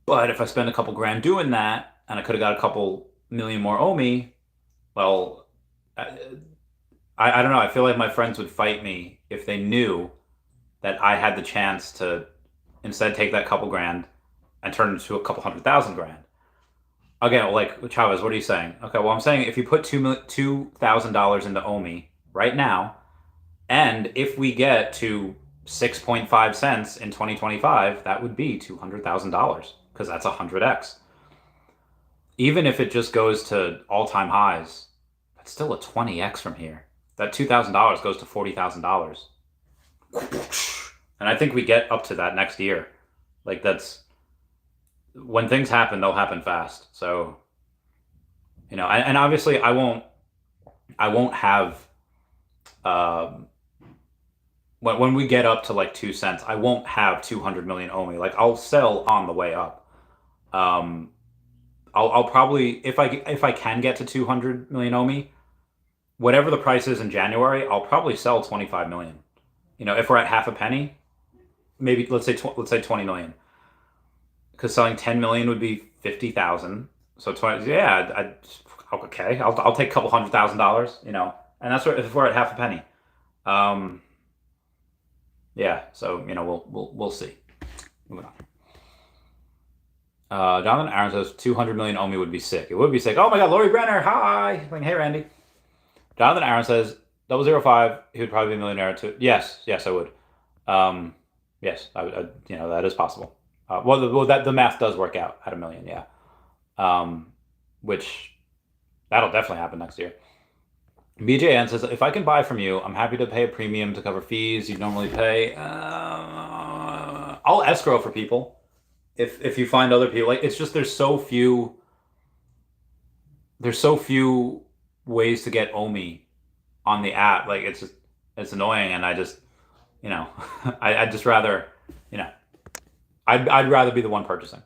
But if I spend a couple grand doing that, and I could have got a couple million more OMI, well, I don't know. I feel like my friends would fight me if they knew that I had the chance to instead take that couple grand and turn it into a couple $100,000. Again, like, Chavez, what are you saying? Okay, well, I'm saying if you put $2,000 into OMI right now, and if we get to 6.5 cents in 2025, that would be $200,000 because that's 100x. Even if it just goes to all-time highs, that's still a 20x from here. that $2,000 goes to $40,000. And I think we get up to that next year. Like, that's when things happen, they'll happen fast. So, and obviously I won't have, when we get up to like 2 cents, I won't have 200 million OMI. Like, I'll sell on the way up. I'll probably, if I can get to 200 million OMI, whatever the price is in January, I'll probably sell 25 million. If we're at half a penny, maybe let's say 20 million, because selling 10 million would be 50,000. So 20, yeah, okay, I'll take a couple $100,000, and that's what, if we're at half a penny. Yeah, so we'll see. Moving on. Jonathan Aaron says 200 million OMI would be sick. It would be sick. Oh my God, Lori Brenner, hi. Like, hey Randy. Jonathan Aaron says 005. He would probably be a millionaire too. Yes, I would. Yes, I would. That is possible. That the math does work out at $1 million. Yeah. Which that'll definitely happen next year. BJN says, if I can buy from you, I'm happy to pay a premium to cover fees you'd normally pay. I'll escrow for people if you find other people. Like, it's just there's so few ways to get OMI on the app. Like, it's annoying, and I just I'd just rather I'd rather be the one purchasing.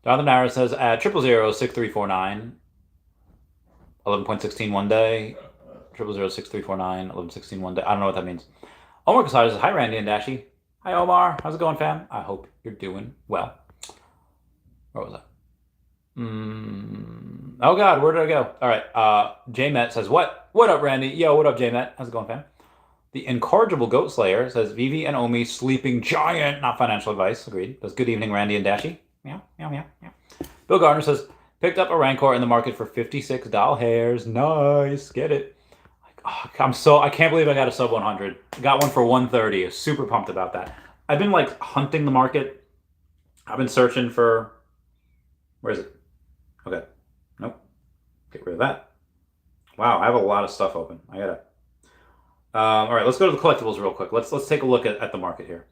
Jonathan Nara says at 0006349 11.16 one day. 0006349 11.16 one day. I don't know what that means. Omar Casada says, hi Randy and Dashi. Hi Omar, how's it going, fam? I hope you're doing well. Where was I? Oh God, where did I go? All right. J-Met says, what up, Randy? Yo, what up, J-Met? How's it going, fam? The Incorrigible Goat Slayer says, Veve and OMI sleeping giant. Not financial advice. Agreed. Does good evening, Randy and Dashi. Meow, meow, meow, meow. Bill Gardner says, picked up a Rancor in the market for $56. Nice. Get it. I can't believe I got a sub 100. Got one for 130. Super pumped about that. I've been like hunting the market. I've been searching for, where is it? Okay. Nope. Get rid of that. Wow, I have a lot of stuff open. I gotta. All right, let's go to the collectibles real quick. Let's take a look at the market here.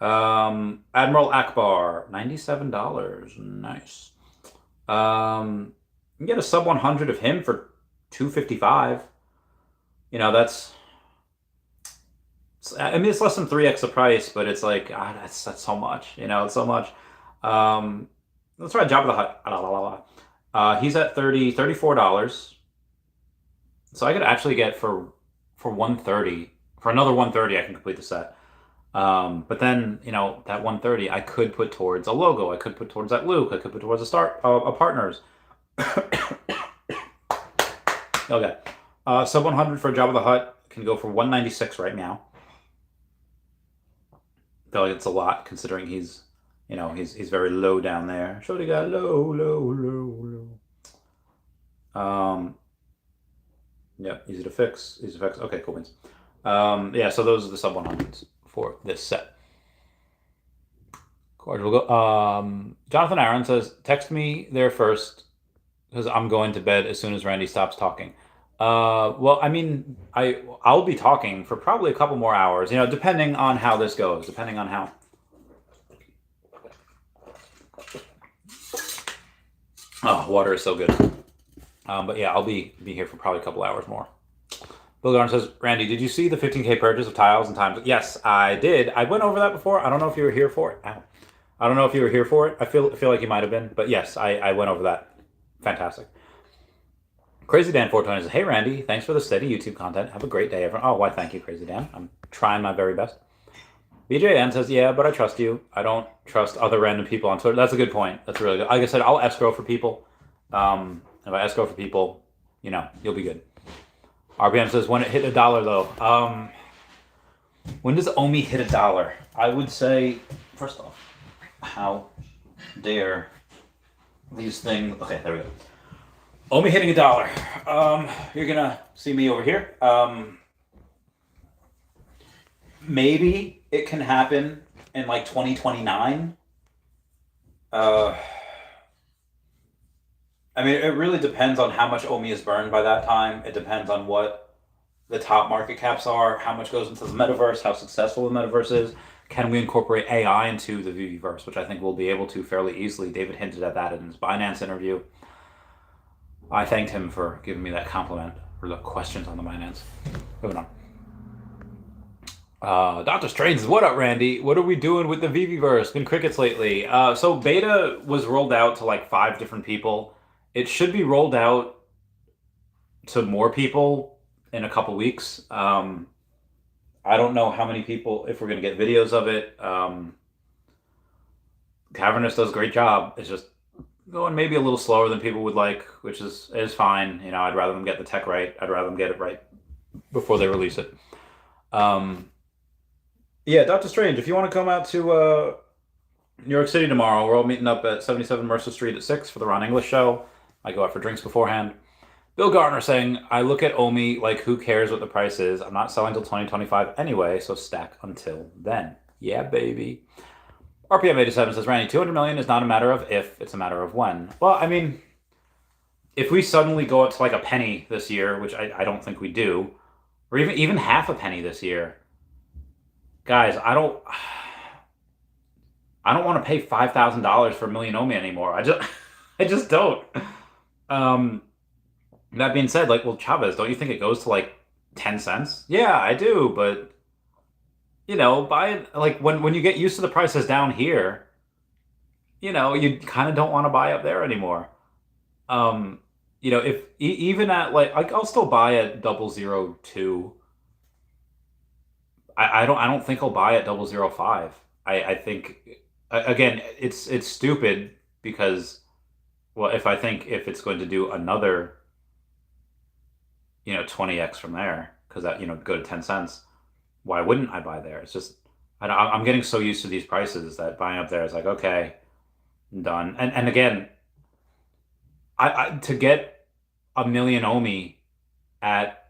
Admiral Akbar, $97. Nice. You get a sub 100 of him for $255. That's. I mean, it's less than 3x the price, but it's like, that's so much. It's so much. Let's try Job of the Hut. He's at $34. So I could actually get for 130, for another 130, I can complete the set. But then, that 130 I could put towards a logo. I could put towards that Luke. I could put towards a partners. Okay. Sub 100 for Job of the Hut can go for 196 right now. I feel like it's a lot considering he's very low down there. Shorty got low. Yeah, easy to fix. Okay, cool beans. Yeah, so those are the sub 100s for this set. We'll go. Jonathan Aaron says, text me there first because I'm going to bed as soon as Randy stops talking. Well, I mean, I'll be talking for probably a couple more hours, depending on how this goes, depending on how. Oh, water is so good. But yeah, I'll be here for probably a couple hours more. Bill Garn says, Randy, did you see the 15K purchase of tiles and times? Yes, I did. I went over that before. I don't know if you were here for it. I don't know if you were here for it. I feel like you might have been, but yes, I went over that. Fantastic. Crazy Dan 420 says, hey Randy, thanks for the steady YouTube content. Have a great day, everyone. Oh, why thank you, Crazy Dan. I'm trying my very best. BJN says, yeah, but I trust you. I don't trust other random people on Twitter. That's a good point. That's really good. Like I said, I'll escrow for people. If I escrow for people, you'll be good. RPM says, when it hit $1 though. When does OMI hit $1? I would say, first off, how dare these things. Okay, there we go. OMI hitting $1. You're gonna see me over here. Maybe it can happen in like 2029. I mean, it really depends on how much OMI is burned by that time. It depends on what the top market caps are, how much goes into the metaverse, how successful the metaverse is. Can we incorporate AI into the Viviverse, which I think we'll be able to fairly easily. David hinted at that in his Binance interview. I thanked him for giving me that compliment for the questions on the Binance. Moving on. Dr. Strange, what up, Randy? What are we doing with the Viviverse? Been crickets lately. So beta was rolled out to like 5 different people. It should be rolled out to more people in a couple weeks. I don't know how many people, if we're going to get videos of it. Cavernous does a great job. It's just going maybe a little slower than people would like, which is fine. You know, I'd rather them get the tech right. I'd rather them get it right before they release it. Yeah, Doctor Strange, if you want to come out to New York City tomorrow, we're all meeting up at 77 Mercer Street at 6 for the Ron English show. I go out for drinks beforehand. Bill Gartner saying, I look at OMI like who cares what the price is. I'm not selling till 2025 anyway, so stack until then. Yeah, baby. RPM 87 says, Randy, 200 million is not a matter of if, it's a matter of when. Well, I mean, if we suddenly go up to like a penny this year, which I don't think we do, or even half a penny this year, guys, I don't want to pay $5,000 for a million OMI anymore. I just don't. That being said, like, well, Chavez, don't you think it goes to like 10 cents? Yeah, I do, but you know, buy it like when you get used to the prices down here, you know, you kind of don't want to buy up there anymore. You know, if even at like I'll still buy at 002. I don't think I'll buy at 005. I think again it's stupid because, well, if it's going to do another, you know, 20x from there, because that, you know, go to 10 cents, why wouldn't I buy there? It's just I'm getting so used to these prices that buying up there is like, okay, I'm done. And again, I to get a million OMI at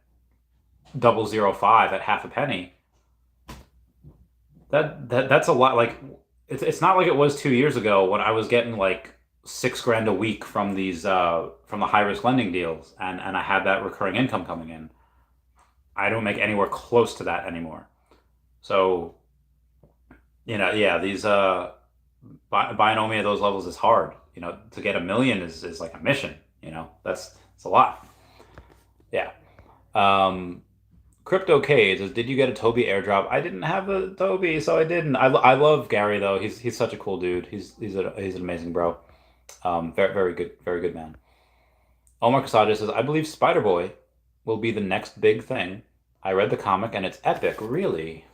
005 at half a penny, that's a lot. Like it's not like it was 2 years ago when I was getting like $6,000 a week from these from the high risk lending deals, and I had that recurring income coming in. I don't make anywhere close to that anymore. So, you know, yeah, these buying OMI at those levels is hard. You know, to get a million is like a mission. You know, it's a lot. Yeah. Crypto K says, did you get a Toby airdrop? I didn't have a Toby, so I didn't. I love Gary though. He's such a cool dude. He's an amazing bro. Very good man. Omar Casada says, I believe Spider-Boy will be the next big thing. I read the comic and it's epic. Really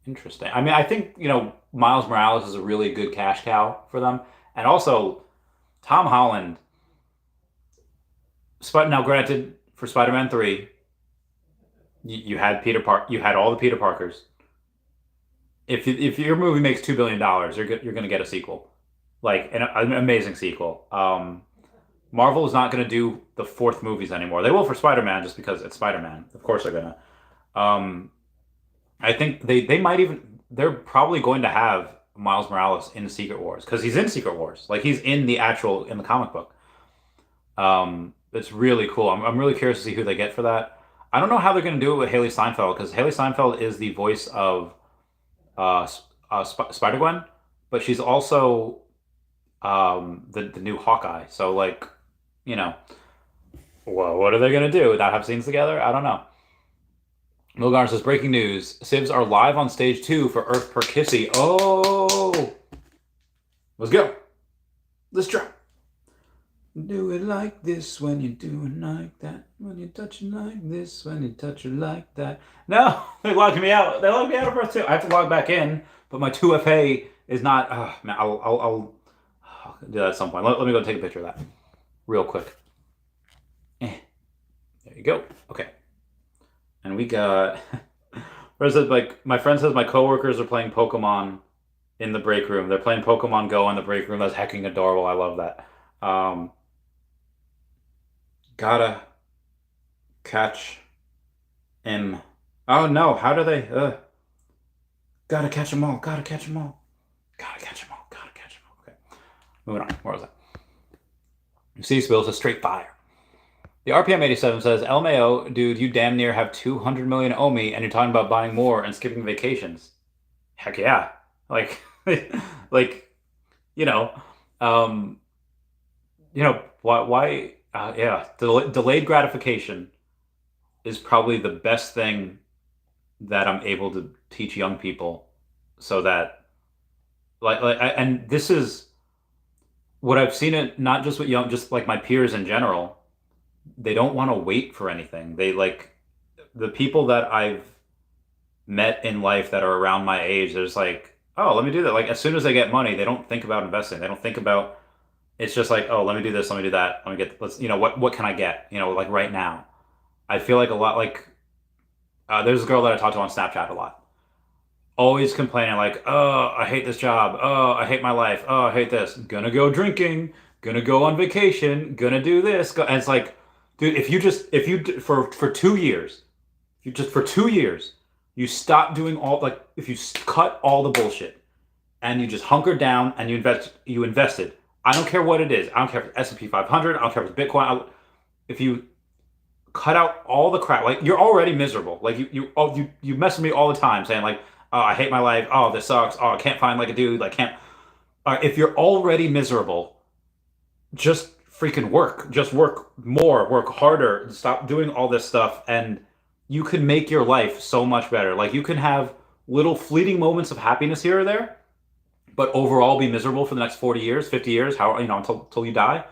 interesting. I mean, I think, you know, Miles Morales is a really good cash cow for them. And also, Tom Holland. Now, granted, for Spider-Man 3, you had you had all the Peter Parkers. If your movie makes $2 billion, you're going to get a sequel. Like an amazing sequel. Marvel is not going to do the 4th movies anymore. They will for Spider-Man just because it's Spider-Man. Of course they're going to. I think they might even, they're probably going to have Miles Morales in Secret Wars because he's in Secret Wars. Like he's in the comic book. It's really cool. I'm really curious to see who they get for that. I don't know how they're going to do it with Haley Steinfeld because Haley Steinfeld is the voice of Spider-Gwen, but she's also the new Hawkeye. So like, you know, well, what are they going to do? Not have scenes together? I don't know. Milgar says, breaking news. Civs are live on stage 2 for Earth Per Kissy. Oh! Let's go. Let's try. Do it like this when you do it like that. When you touch it like this, when you touch it like that. No, they logged me out. They logged me out of Earth 2. I have to log back in, but my 2FA is not. Oh, man, I'll do that at some point. Let me go take a picture of that real quick. There you go. Okay. And we got. Like my friend says, my coworkers are playing Pokemon in the break room. They're playing Pokemon Go in the break room. That's hecking adorable. I love that. Gotta catch him. Oh no! How do they? Gotta catch them all. Gotta catch them all. Gotta catch them all. Gotta catch them all. Okay. Moving on. Where was that? You see, Spills a straight fire. The RPM 87 says, LMAO, dude, you damn near have 200 million OMI and you're talking about buying more and skipping vacations. Heck yeah. Like, like, you know, um, why, yeah, delayed gratification is probably the best thing that I'm able to teach young people so that, and this is what I've seen it, not just with young, just like my peers in general, they don't want to wait for anything. They like the people that I've met in life that are around my age, they're just like, oh, let me do that. Like as soon as they get money, they don't think about investing. They don't think about it's just like, oh, let me do this, let me do that. Let me get let's what can I get? Like right now. I feel like a lot like there's a girl that I talk to on Snapchat a lot. Always complaining like, oh, I hate this job. Oh, I hate my life. Oh, I hate this. Gonna go drinking. Gonna go on vacation. Gonna do this. And it's like, dude, if you for 2 years, you just for 2 years, you stop doing all like if you cut all the bullshit and you just hunker down and you invested. I don't care what it is. I don't care if it's S&P 500. I don't care if it's Bitcoin. If you cut out all the crap. Like you're already miserable. Like you mess with me all the time saying like, oh, I hate my life. Oh, this sucks. Oh, I can't find like a dude. Like can't. If you're already miserable, just freaking work. Just work more. Work harder. Stop doing all this stuff, and you can make your life so much better. Like you can have little fleeting moments of happiness here or there, but overall be miserable for the next 40 years, 50 years, how until you die.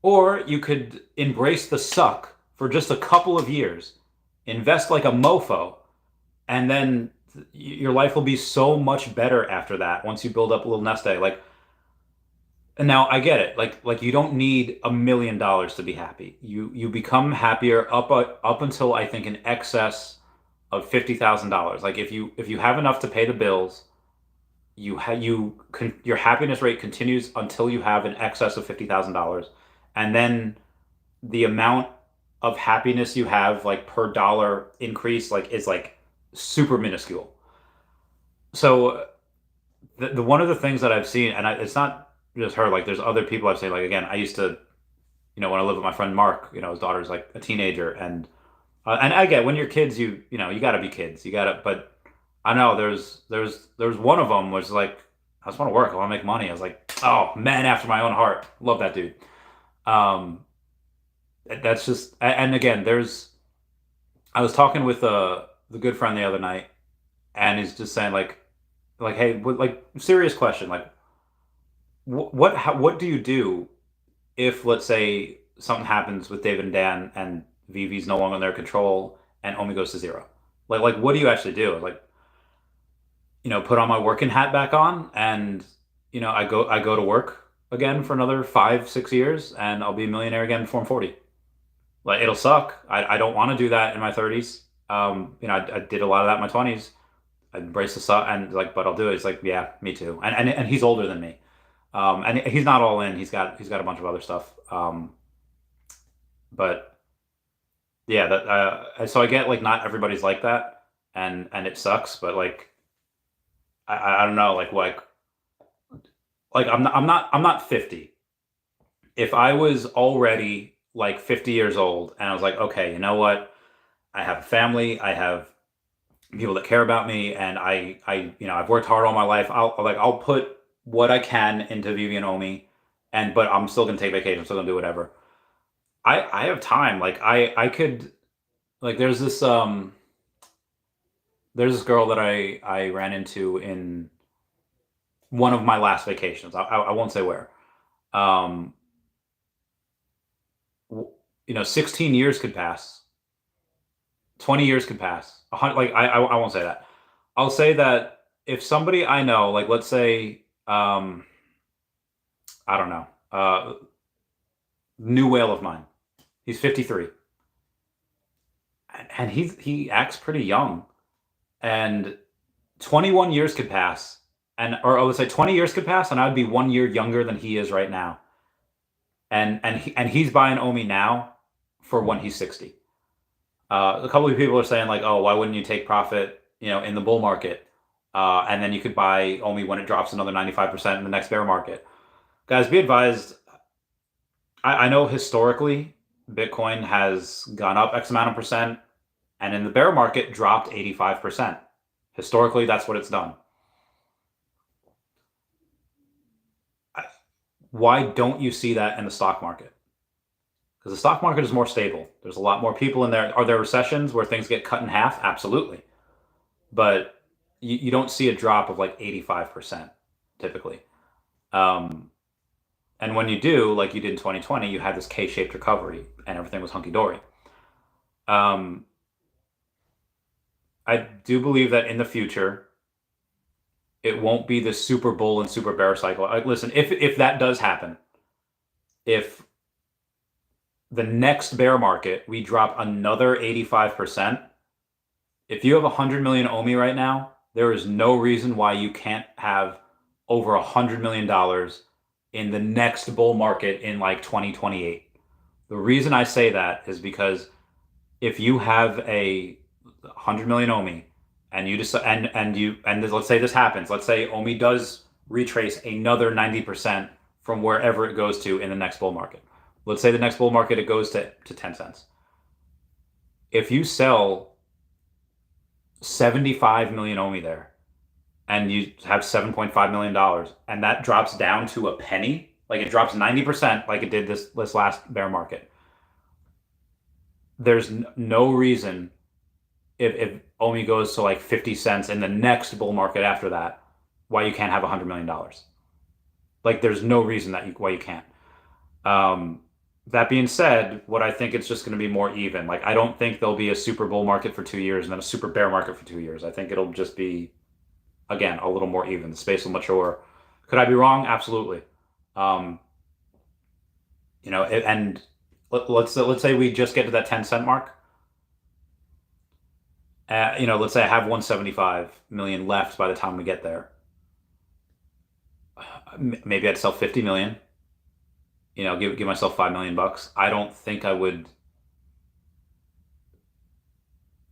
Or you could embrace the suck for just a couple of years, invest like a mofo, and then your life will be so much better after that once you build up a little nest egg. Like, and now I get it. Like you don't need $1 million to be happy. You become happier up until I think in excess of $50,000. Like if you have enough to pay the bills, your happiness rate continues until you have an excess of $50,000, and then the amount of happiness you have like per dollar increase like is like super minuscule. So the one of the things that I've seen, and it's not just her, like there's other people I've seen. Like again, I used to, when I lived with my friend Mark, his daughter's like a teenager, and I get when you're kids, you got to be kids, you got to. But I know there's one of them was like, I just want to work, I want to make money. I was like, oh man, after my own heart, love that dude. Um, that's just, and again, I was talking with the good friend the other night, and he's just saying like hey, like serious question, like what do you do if let's say something happens with David and Dan and Veve's no longer in their control and OMI goes to zero? Like what do you actually do? Like put on my working hat back on, and I go to work again for another 5 6 years, and I'll be a millionaire again before I'm 40. Like it'll suck. I don't want to do that in my 30s. I did a lot of that in my 20s. I embraced the suck and like, but I'll do it. It's like, yeah, me too. And he's older than me. And he's not all in. He's got a bunch of other stuff. But yeah, that so I get like not everybody's like that, and it sucks. But like I don't know, like I'm not 50. If I was already like 50 years old and I was like, okay, you know what? I have a family, I have people that care about me, and I've worked hard all my life. I'll put what I can into Veve and Omi, but I'm still gonna take vacation. I'm still gonna do whatever. I have time. Like I could like there's this girl that I ran into in one of my last vacations. I won't say where. Um, 16 years could pass, 20 years could pass. Like I won't say that. I'll say that if somebody I know, like let's say, I don't know, new whale of mine, he's 53, and he acts pretty young, and 21 years could pass, or let's say 20 years could pass, and I'd be 1 year younger than he is right now, and he's buying Omi now for when he's 60. A couple of people are saying like, oh, why wouldn't you take profit, in the bull market, and then you could buy Omi when it drops another 95% in the next bear market. Guys, be advised. I know historically Bitcoin has gone up X amount of percent, and in the bear market dropped 85%. Historically, that's what it's done. Why don't you see that in the stock market? Because the stock market is more stable. There's a lot more people in there. Are there recessions where things get cut in half? Absolutely. But you don't see a drop of like 85% typically. And when you do, like you did in 2020, you had this K-shaped recovery and everything was hunky-dory. I do believe that in the future, it won't be this super bull and super bear cycle. Listen, if that does happen, if the next bear market, we drop another 85%, if you have 100 million OMI right now, there is no reason why you can't have over $100 million in the next bull market in like 2028. The reason I say that is because if you have a 100 million OMI and you just and let's say this happens, let's say OMI does retrace another 90% from wherever it goes to in the next bull market. Let's say the next bull market, it goes to 10 cents. If you sell 75 million OMI there and you have $7.5 million and that drops down to a penny, like it drops 90% like it did this last bear market, there's no reason if OMI goes to like 50 cents in the next bull market after that, why you can't have $100 million. Like there's no reason why you can't. That being said, what I think it's just going to be more even. Like I don't think there'll be a super bull market for 2 years and then a super bear market for 2 years. I think it'll just be, again, a little more even. The space will mature. Could I be wrong? Absolutely. And let's say we just get to that 10-cent mark. Let's say I have 175 million left by the time we get there. Maybe I'd sell 50 million. Give myself $5 million. I don't think I would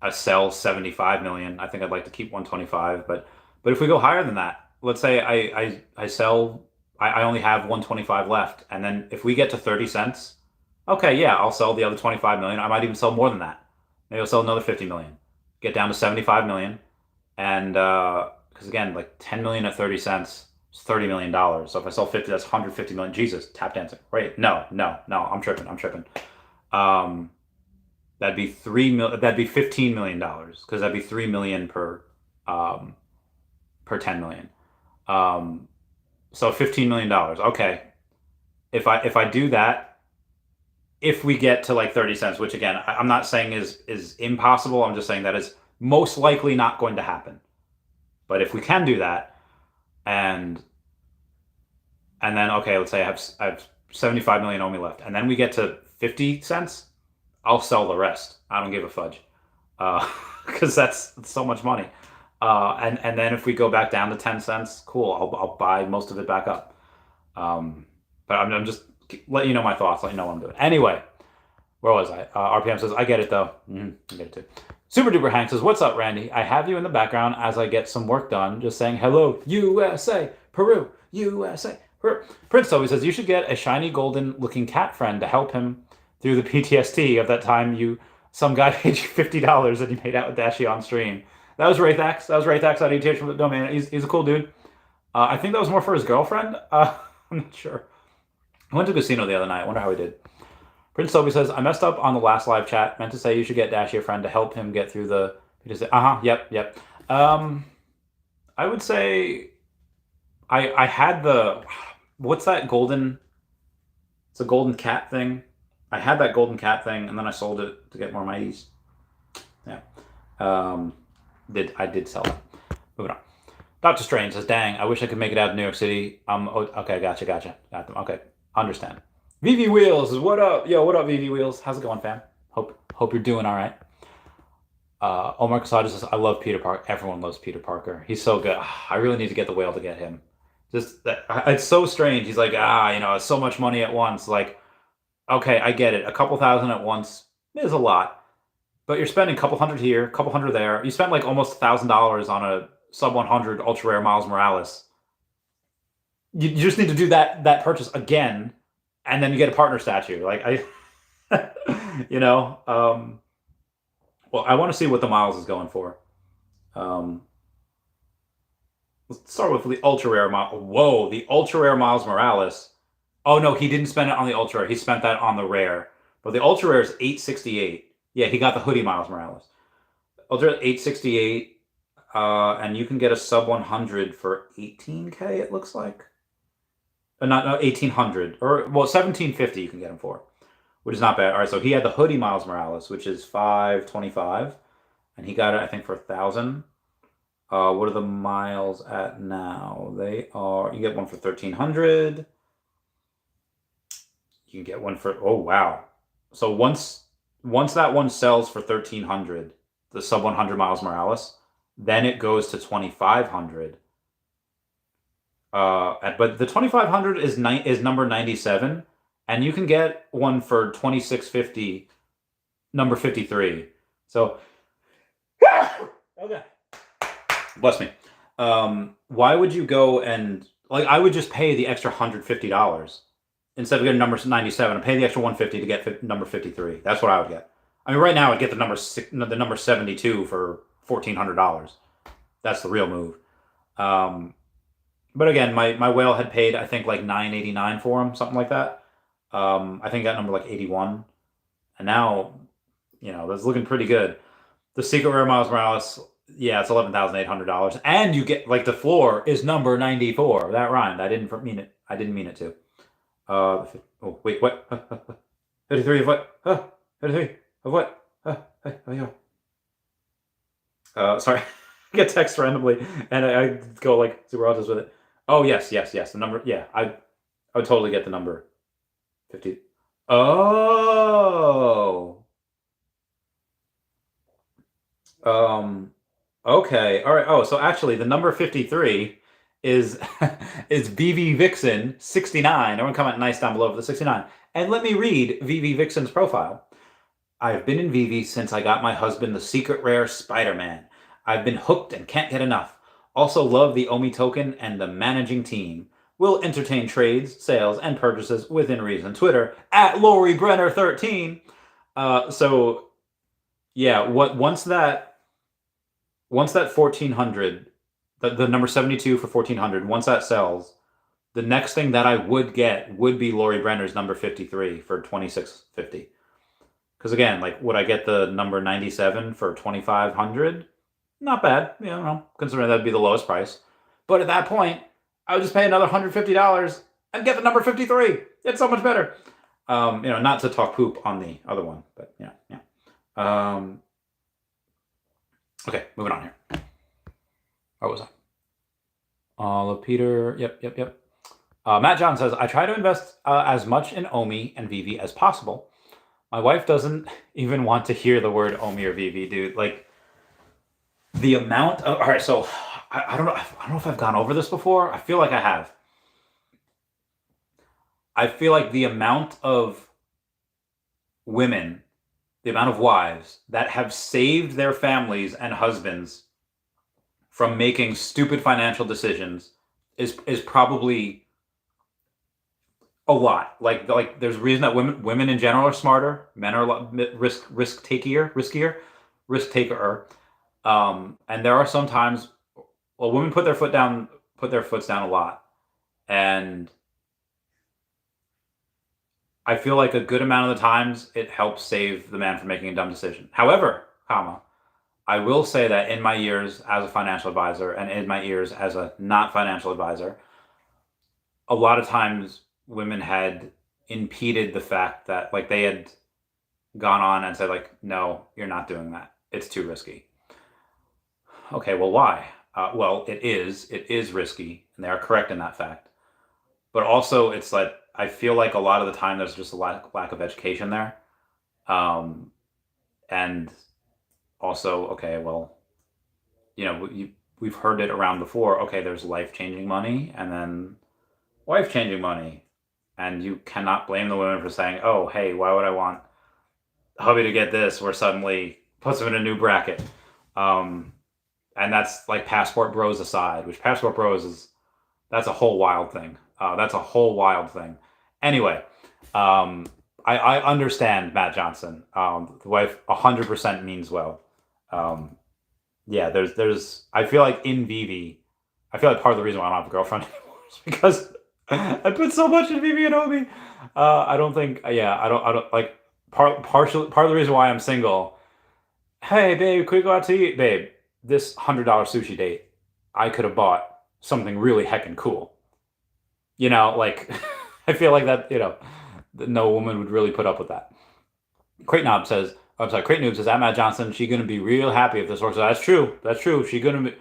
sell 75 million. I think I'd like to keep 125. But if we go higher than that, let's say I sell, I only have 125 left, and then if we get to 30 cents, okay, yeah, I'll sell the other 25 million. I might even sell more than that. Maybe I'll sell another 50 million. Get down to 75 million, and because again, like 10 million at 30 cents. $30 million. So if I sell 50, that's 150 million. Jesus, tap dancing. Right? No. I'm tripping. That'd be $15 million because that'd be 3 million per 10 million. So $15 million. Okay. If I do that, if we get to like 30 cents, which again, I'm not saying is impossible. I'm just saying that is most likely not going to happen. But if we can do that, and then okay, let's say I have 75 million OMI left, and then we get to 50 cents, I'll sell the rest. I don't give a fudge, because that's so much money. And then if we go back down to 10 cents, cool. I'll buy most of it back up. But I'm just letting you know my thoughts, let you know what I'm doing. Anyway, where was I? RPM says, I get it though. I get it too. Super Duper Hank says, what's up, Randy? I have you in the background as I get some work done, just saying hello, USA, Peru, USA, Peru. Prince always says, you should get a shiny golden looking cat friend to help him through the PTSD of that time some guy paid you $50 and you made out with Dashy on stream. That was Wraithax. That was Wraithax out of ETH. No, man, he's a cool dude. I think that was more for his girlfriend. I'm not sure. I went to a casino the other night. I wonder how he did. Prince Toby says, I messed up on the last live chat. Meant to say you should get Dashy a friend to help him get through the... Yep. I would say I had the... What's that golden... It's a golden cat thing. I had that golden cat thing, and then I sold it to get more mighties. Yeah. I did sell it. Moving on. Dr. Strange says, dang, I wish I could make it out to New York City. Okay, gotcha. Got them. Okay, understand. VV Wheels is what up? Yo, what up, VV Wheels? How's it going, fam? Hope you're doing all right. Omar Casada says, I love Peter Parker. Everyone loves Peter Parker. He's so good. I really need to get the whale to get him. Just that, it's so strange. He's like, it's so much money at once. Like, okay, I get it. A couple thousand at once is a lot, but you're spending a couple hundred here, a couple hundred there. You spent like almost $1,000 on a sub 100 ultra rare Miles Morales. You just need to do that purchase again, and then you get a partner statue. Like You know, well, I want to see what the miles is going for. Um, let's start with the ultra rare Whoa, the ultra rare Miles Morales. Oh no, he didn't spend it on the ultra rare. He spent that on the rare. But the ultra rare is 868. Yeah, he got the hoodie Miles Morales. Ultra 868, and you can get a sub 100 for 18K. It looks like, not no, 1800 or well 1750. You can get him for, which is not bad. All right, so he had the hoodie Miles Morales, which is 525, and he got it I think for 1,000. What are the miles at now? They are, you get one for 1,300. You can get one for, oh wow. So once that one sells for 1,300, the sub 100 Miles Morales, then it goes to 2,500. But the 2,500 is number 97, and you can get one for 2,650, number 53. So, okay. Bless me. Why would you go and like? I would just pay the extra $150 instead of getting number 97 and pay the extra 150 to get number 53. That's what I would get. I mean, right now I'd get the number 72 for $1,400. That's the real move. But again, my whale had paid I think like $989 for him, something like that. I think that number like 81, and now that's looking pretty good. The Secret Rare Miles Morales, yeah, it's $11,800, and you get like the floor is number 94. That rhymed. I didn't mean it. I didn't mean it to. Oh wait, what? 33 of what? 33 of what? Hey, oh yeah. Sorry, I get text randomly, and I go like super autos with it. Oh yes, yes, yes. The number, yeah, I would totally get the number 50. Oh. Um. Okay. All right. Oh, so actually, the number 53 is is Veve Vixen 69. Everyone comment nice down below for the 69. And let me read Veve Vixen's profile. I've been in Veve since I got my husband the secret rare Spider-Man. I've been hooked and can't get enough. Also love the OMI token and the managing team. Will entertain trades, sales, and purchases within reason. Twitter at Lori Brenner 13. So yeah, once that 1,400, the number 72 for 1,400, once that sells, the next thing that I would get would be Lori Brenner's number 53 for 2,650. Because again, like, would I get the number 97 for 2,500? Not bad, considering that'd be the lowest price. But at that point, I would just pay another $150 and get the number 53. It's so much better. Not to talk poop on the other one, but yeah. Okay, moving on here. Where was I? Peter. Yep. Matt John says, I try to invest as much in OMI and Veve as possible. My wife doesn't even want to hear the word OMI or Veve, dude. Like, the amount of... All right, so I don't know if I've gone over this before. I feel like I have. I feel like the amount of women, the amount of wives that have saved their families and husbands from making stupid financial decisions is probably a lot. Like there's a reason that women in general are smarter. Men are risk taker. And there are some times, well, women put their foot down a lot, and I feel like a good amount of the times it helps save the man from making a dumb decision. However, I will say that in my years as a financial advisor and in my years as a not financial advisor, a lot of times women had impeded the fact that like they had gone on and said like, no, you're not doing that. It's too risky. Okay, well, why? Well, it is risky, and they are correct in that fact. But also, it's like, I feel like a lot of the time there's just a lack of education there. And also, okay, well, we've heard it around before. Okay, there's life-changing money and then wife-changing money. And you cannot blame the women for saying, oh, hey, why would I want hubby to get this, where suddenly puts them in a new bracket. And that's like Passport Bros aside, which Passport Bros that's a whole wild thing. Anyway, I understand Matt Johnson. The wife 100% means well. Yeah, I feel like in Veve, I feel like part of the reason why I don't have a girlfriend anymore is because I put so much in Veve and OMI. I don't think, yeah, I don't like part of the reason why I'm single. Hey, babe, could we go out to eat? Babe, this $100 sushi date, I could have bought something really heckin' cool. Like, I feel like that, no woman would really put up with that. Crate Knob says, I'm sorry, Crate Noob says, at Matt Johnson, she gonna be real happy if this works out. That's true. That's true. She gonna be,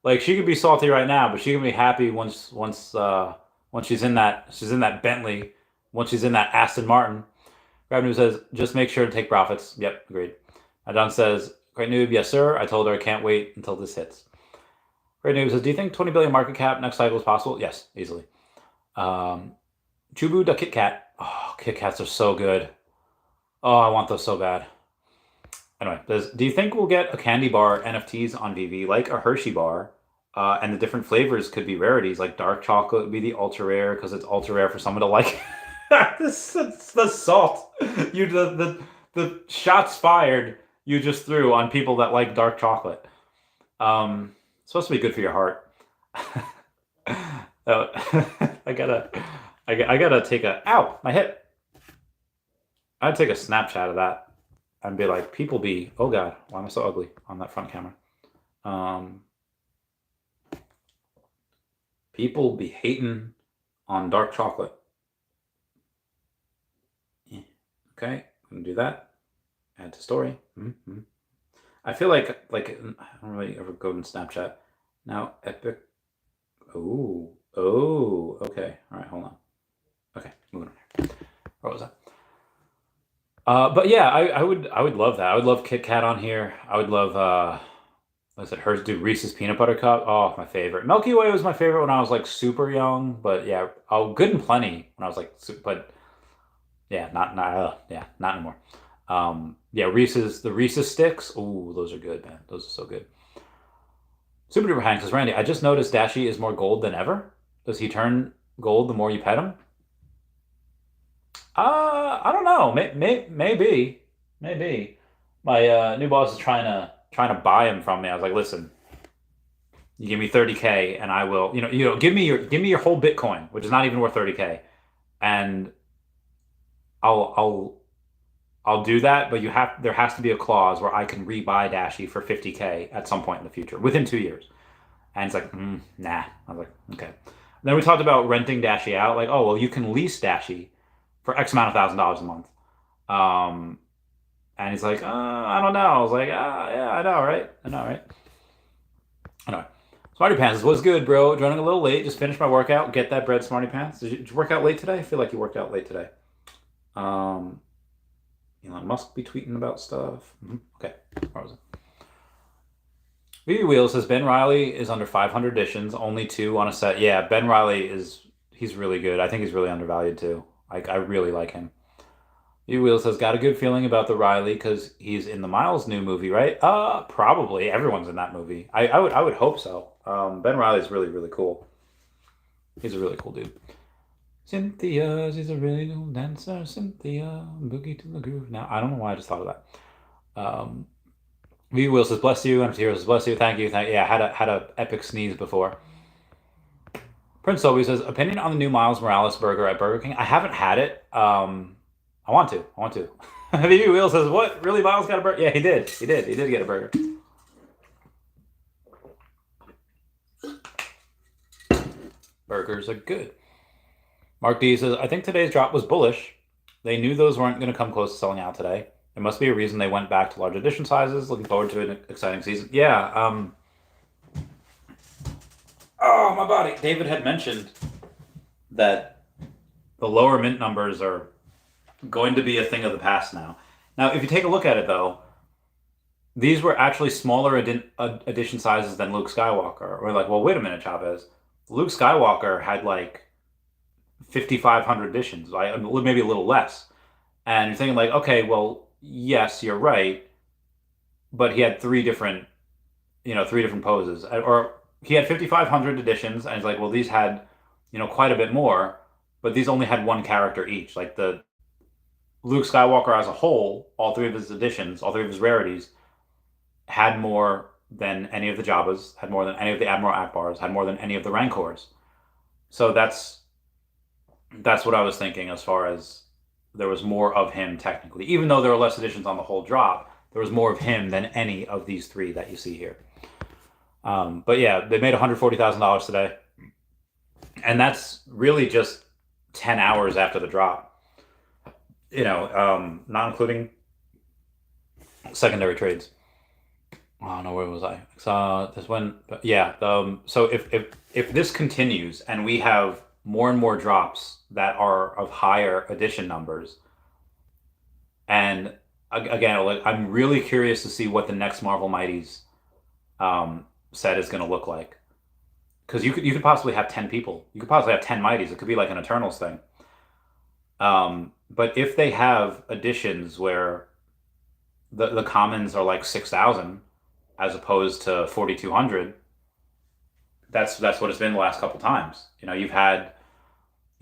like, she could be salty right now, but she gonna be happy once she's in that Bentley, once she's in that Aston Martin. Grab Noob says, just make sure to take profits. Yep, agreed. John says, Great Noob, yes sir. I told her I can't wait until this hits. Great Noob says, do you think 20 billion market cap next cycle is possible? Yes, easily. Chubu the Kit Kat. Oh, Kit Kats are so good. Oh, I want those so bad. Anyway, do you think we'll get a candy bar NFTs on Veve like a Hershey bar? And the different flavors could be rarities, like dark chocolate would be the ultra rare because it's ultra rare for someone to like. It's the salt. The shots fired you just threw on people that like dark chocolate. It's supposed to be good for your heart. I gotta take ow, my hip. I'd take a Snapchat of that and be like, oh God, why am I so ugly on that front camera? People be hating on dark chocolate. Yeah. Okay, I'm gonna do that. Add to story. Mm-hmm. I feel like I don't really ever go to Snapchat. Now, epic. Oh, okay. All right, hold on. Okay, moving on. What was that? But yeah, I would love that. I would love Kit Kat on here. I would love like I said, hers do Reese's peanut butter cup. Oh, my favorite. Milky Way was my favorite when I was like super young, but yeah, Good and Plenty when I was like, but yeah, not anymore. Yeah, the Reese's sticks. Ooh, those are good, man. Those are so good. Super Duper Hank says, Randy, I just noticed Dashy is more gold than ever. Does he turn gold the more you pet him? I don't know. Maybe. My new boss is trying to buy him from me. I was like, listen, you give me 30K and I will, give me your whole Bitcoin, which is not even worth 30K, and I'll do that, but there has to be a clause where I can rebuy Dashy for 50K at some point in the future, within 2 years. And he's like, nah. I was like, okay. And then we talked about renting Dashy out, like, oh well, you can lease Dashy for X amount of $1,000 a month. And he's like, I don't know. I was like, yeah, I know, right? Anyway, Smarty Pants says, what's good, bro? Running a little late. Just finished my workout. Get that bread, Smarty Pants. Did you work out late today? I feel like you worked out late today. Elon Musk be tweeting about stuff. Okay, where was it? Veve Wheel says, Ben Riley is under 500 editions, only 2 on a set. Yeah, Ben Riley he's really good. I think he's really undervalued too. I really like him. Wheel says, got a good feeling about the Riley because he's in the Miles new movie, right? Probably. Everyone's in that movie. I would hope so. Ben Riley's really, really cool. He's a really cool dude. Cynthia, she's a really cool dancer. Cynthia, boogie to the groove. Now, I don't know why I just thought of that. Will says, bless you. MC Hero says, bless you. Thank you. Yeah, I had a epic sneeze before. Prince Toby says, opinion on the new Miles Morales burger at Burger King. I haven't had it. I want to. Veve Wheel says, what? Really, Miles got a burger? Yeah, he did. He did get a burger. Burgers are good. Mark D says, I think today's drop was bullish. They knew those weren't going to come close to selling out today. There must be a reason they went back to large edition sizes. Looking forward to an exciting season. Yeah. Oh, my body. David had mentioned that the lower mint numbers are going to be a thing of the past now. Now, if you take a look at it, though, these were actually smaller edition sizes than Luke Skywalker. We're like, well, wait a minute, Chavez. Luke Skywalker had like 5,500 editions, maybe a little less. And you're thinking like, okay, well, yes, you're right, but he had three different poses, or he had 5,500 editions, and he's like, well, these had, quite a bit more, but these only had one character each. Like the Luke Skywalker as a whole, all three of his editions, all three of his rarities, had more than any of the Jabbas, had more than any of the Admiral Akbars, had more than any of the Rancors. So that's what I was thinking as far as there was more of him technically. Even though there were less editions on the whole drop, there was more of him than any of these three that you see here. But yeah, they made $140,000 today. And that's really just 10 hours after the drop. Not including secondary trades. Oh no, where was I? This one, yeah. So if this continues and we have more and more drops that are of higher edition numbers, and again, like, I'm really curious to see what the next Marvel Mighties set is going to look like, because you could possibly have 10 people. You could possibly have 10 Mighties. It could be like an Eternals thing. But if they have editions where the commons are like 6,000 as opposed to 4,200, that's what it's been the last couple times. You've had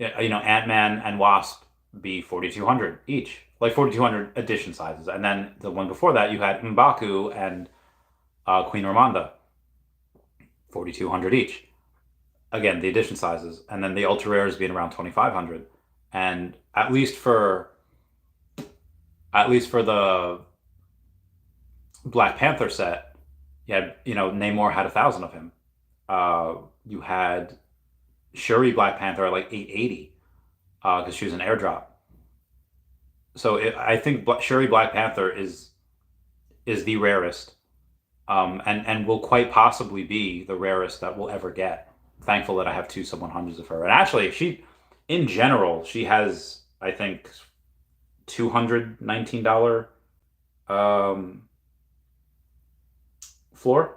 Ant-Man and Wasp be 4,200 each, like 4,200 edition sizes, and then the one before that you had M'Baku and Queen Ramonda, 4,200 each. Again, the edition sizes, and then the ultra rares being around 2,500, and at least for the Black Panther set, you had, Namor had 1,000 of him. You had Shuri Black Panther at like 880 because she was an airdrop. So I think Shuri Black Panther is the rarest, and will quite possibly be the rarest that we'll ever get. Thankful that I have 2 sub-100s of her. And actually, in general, she has, I think, $219 floor.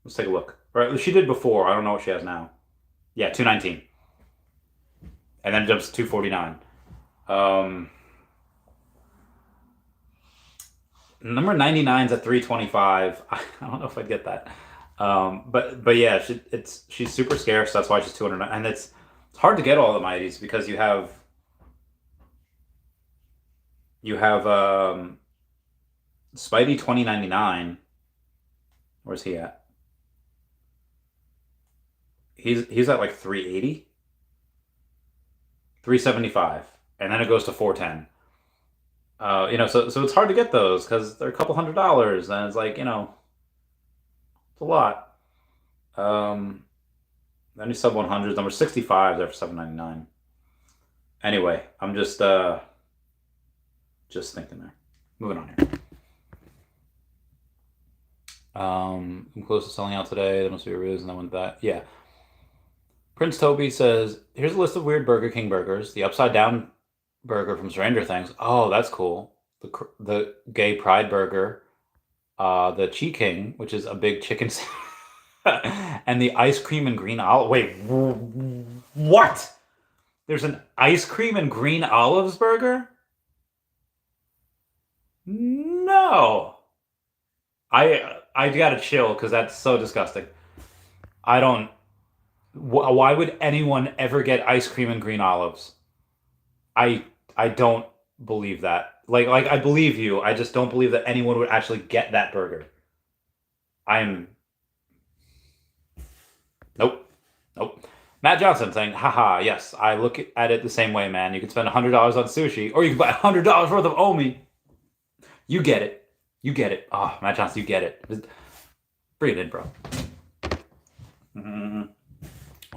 Let's take a look. Or she did before. I don't know what she has now. Yeah, 219. And then it jumps to 249. Number 99's at 325. I don't know if I'd get that. But yeah, she's super scarce. That's why she's 200. And it's hard to get all the Mighties because you have Spidey 2099. Where's he at? He's at like 380, 375, and then it goes to 410. So it's hard to get those because they're a couple $100, and it's like, it's a lot. Any sub 100s, number 65 there for $7.99. Anyway, I'm just thinking there. Moving on here. I'm close to selling out today. There must be a reason I went that. Yeah. Prince Toby says, here's a list of weird Burger King burgers. The upside down burger from Stranger Things. Oh, that's cool. The gay pride burger. The Chi King, which is a big chicken and the ice cream and green olive. Wait, what? There's an ice cream and green olives burger? No. I gotta chill because that's so disgusting. Why would anyone ever get ice cream and green olives? I don't believe that. Like I believe you. I just don't believe that anyone would actually get that burger. Nope. Matt Johnson saying, haha, yes, I look at it the same way, man. You can spend $100 on sushi, or you can buy $100 worth of OMI. You get it. Oh, Matt Johnson, you get it. Bring it in, bro. Mm-hmm.